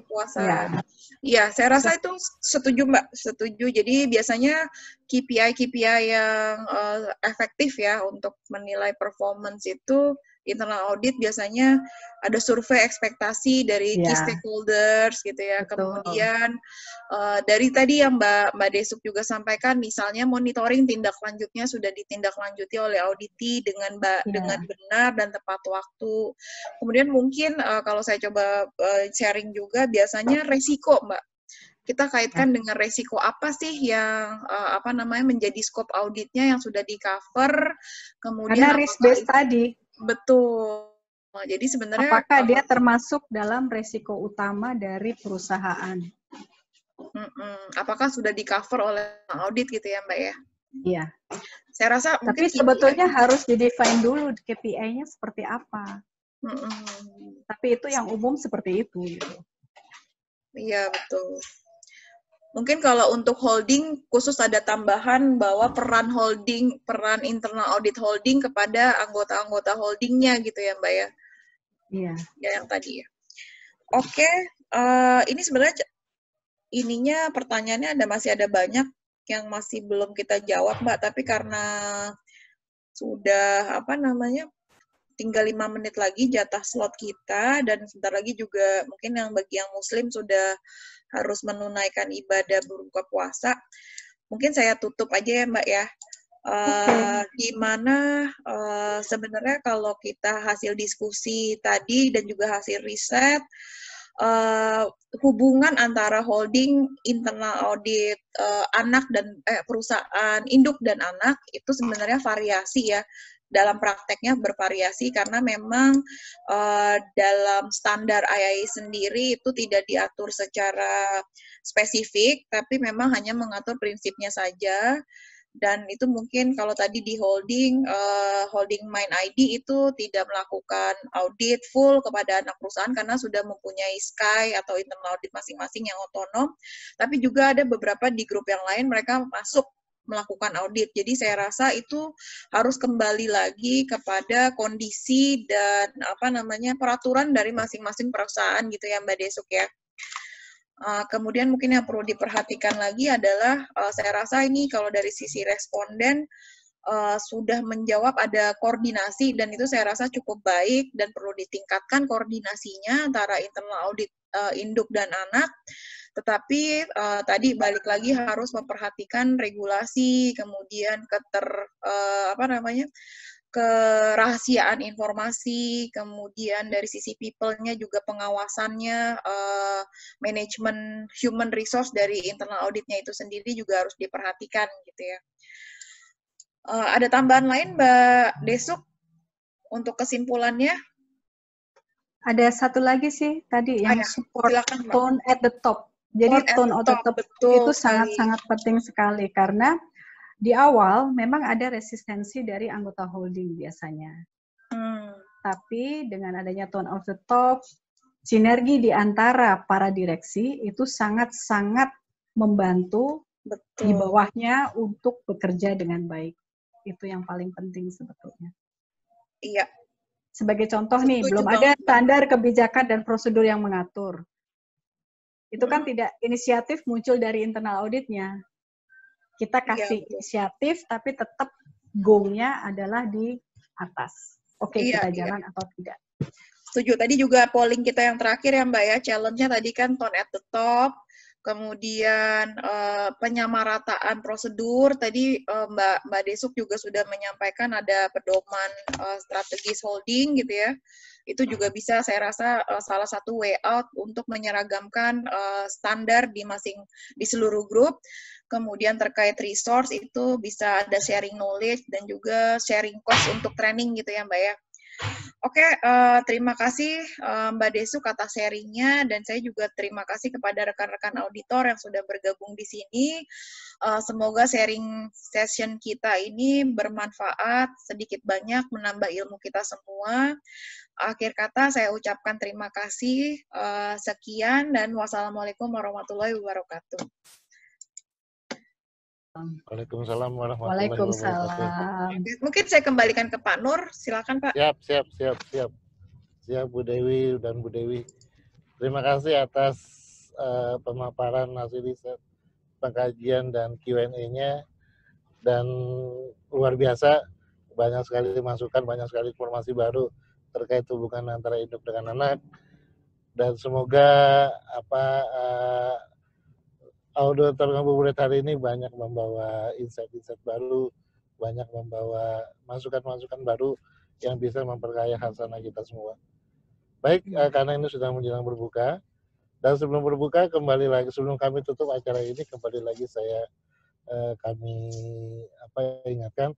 Iya, saya rasa itu setuju Mbak, setuju. Jadi biasanya KPI yang efektif ya untuk menilai performance itu internal audit biasanya ada survei ekspektasi dari key stakeholders gitu ya. Betul. Kemudian dari tadi yang Mbak Desuk juga sampaikan, misalnya monitoring tindak lanjutnya sudah ditindaklanjuti oleh auditi dengan benar dan tepat waktu. Kemudian mungkin kalau saya coba sharing juga biasanya resiko Mbak. Kita kaitkan dengan resiko apa sih yang menjadi scope auditnya yang sudah di cover. Kemudian karena risk based tadi. Betul. Jadi sebenarnya apakah dia termasuk dalam resiko utama dari perusahaan? Apakah sudah di cover oleh audit gitu ya Mbak ya? Iya. Saya rasa tapi sebetulnya harus di-define dulu KPI-nya seperti apa. Tapi itu yang umum seperti itu. Gitu. Iya betul. Mungkin kalau untuk holding khusus ada tambahan bahwa peran internal audit holding kepada anggota-anggota holdingnya gitu ya Mbak ya? Iya. Ya yang tadi ya. Oke, ini sebenarnya pertanyaannya masih ada banyak yang masih belum kita jawab Mbak, tapi karena sudah tinggal 5 menit lagi jatah slot kita dan sebentar lagi juga mungkin bagi yang muslim sudah harus menunaikan ibadah berbuka puasa. Mungkin saya tutup aja ya Mbak ya. Gimana sebenarnya kalau kita hasil diskusi tadi dan juga hasil riset, hubungan antara holding, internal audit, anak dan perusahaan, induk dan anak itu sebenarnya variasi ya. Dalam prakteknya bervariasi karena memang dalam standar IAI sendiri itu tidak diatur secara spesifik, tapi memang hanya mengatur prinsipnya saja. Dan itu mungkin kalau tadi di holding Mind ID itu tidak melakukan audit full kepada anak perusahaan karena sudah mempunyai SKY atau internal audit masing-masing yang otonom. Tapi juga ada beberapa di grup yang lain mereka masuk melakukan audit. Jadi saya rasa itu harus kembali lagi kepada kondisi dan peraturan dari masing-masing perusahaan gitu ya Mbak Desuk ya. Kemudian mungkin yang perlu diperhatikan lagi adalah saya rasa ini kalau dari sisi responden sudah menjawab ada koordinasi dan itu saya rasa cukup baik dan perlu ditingkatkan koordinasinya antara internal audit induk dan anak. Tetapi tadi balik lagi harus memperhatikan regulasi, kemudian kerahasiaan informasi, kemudian dari sisi people-nya juga pengawasannya, manajemen human resource dari internal auditnya itu sendiri juga harus diperhatikan gitu ya. Ada tambahan lain Mbak Desuk untuk kesimpulannya? Ada satu lagi sih tadi yang support silakan, tone at the top. Jadi tone at the top itu sangat-sangat penting sekali karena di awal memang ada resistensi dari anggota holding biasanya. Tapi dengan adanya tone of the top, sinergi di antara para direksi itu sangat-sangat membantu di bawahnya untuk bekerja dengan baik. Itu yang paling penting sebetulnya. Iya. Sebagai contoh nih, belum ada standar kebijakan dan prosedur yang mengatur. Itu kan tidak inisiatif muncul dari internal auditnya. Kita kasih inisiatif, tapi tetap goal-nya adalah di atas. Oke, kita jalan atau tidak. Setuju. Tadi juga polling kita yang terakhir ya Mbak ya, challenge-nya tadi kan tone at the top, kemudian penyamarataan prosedur. Tadi Mbak Desuk juga sudah menyampaikan ada pedoman strategis holding gitu ya. Itu juga bisa saya rasa salah satu way out untuk menyeragamkan standar di seluruh grup. Kemudian terkait resource itu bisa ada sharing knowledge dan juga sharing cost untuk training gitu ya Mbak ya. Oke, terima kasih Mbak Desuk atas sharingnya dan saya juga terima kasih kepada rekan-rekan auditor yang sudah bergabung di sini. Semoga sharing session kita ini bermanfaat, sedikit banyak menambah ilmu kita semua. Akhir kata saya ucapkan terima kasih. Sekian dan wassalamualaikum warahmatullahi wabarakatuh. Waalaikumsalam warahmatullahi wabarakatuh. Mungkin saya kembalikan ke Pak Nur, silakan Pak. Siap Bu Dewi dan Bu Dewi. Terima kasih atas pemaparan hasil riset, pengkajian dan Q&A-nya dan luar biasa, banyak sekali masukan, banyak sekali informasi baru terkait hubungan antara induk dengan anak dan semoga auditor ngabuburit hari ini banyak membawa insight-insight baru, banyak membawa masukan-masukan baru yang bisa memperkaya hasanah kita semua. Baik, karena ini sudah menjelang berbuka, dan sebelum berbuka kembali lagi, sebelum kami tutup acara ini, kembali lagi kami ingatkan,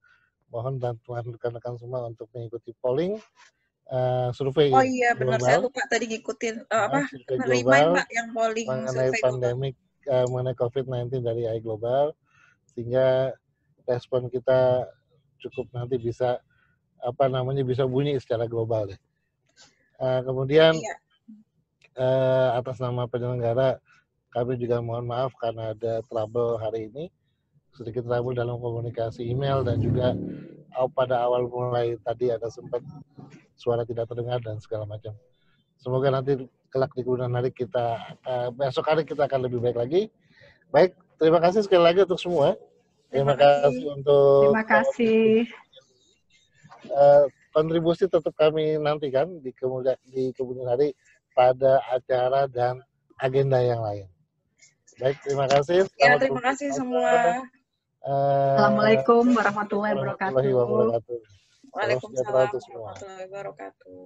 mohon bantuan rekan-rekan semua untuk mengikuti polling, survei global. Oh iya, benar, saya lupa tadi ngikutin remind Pak yang polling mengenai pandemik mengenai COVID-19 dari AI Global, sehingga respon kita cukup nanti bisa bisa bunyi secara global deh. Kemudian atas nama penyelenggara kami juga mohon maaf karena ada trouble hari ini, sedikit trouble dalam komunikasi email dan juga pada awal mulai tadi ada sempat suara tidak terdengar dan segala macam. Semoga nanti kelak di kemudian hari besok hari kita akan lebih baik lagi. Baik, terima kasih sekali lagi untuk semua. Terima kasih untuk kontribusi tetap kami nantikan di kemudian hari pada acara dan agenda yang lain. Baik, terima kasih. Ya, terima kasih semua. Assalamualaikum warahmatullahi wabarakatuh. Waalaikumsalam warahmatullahi wabarakatuh.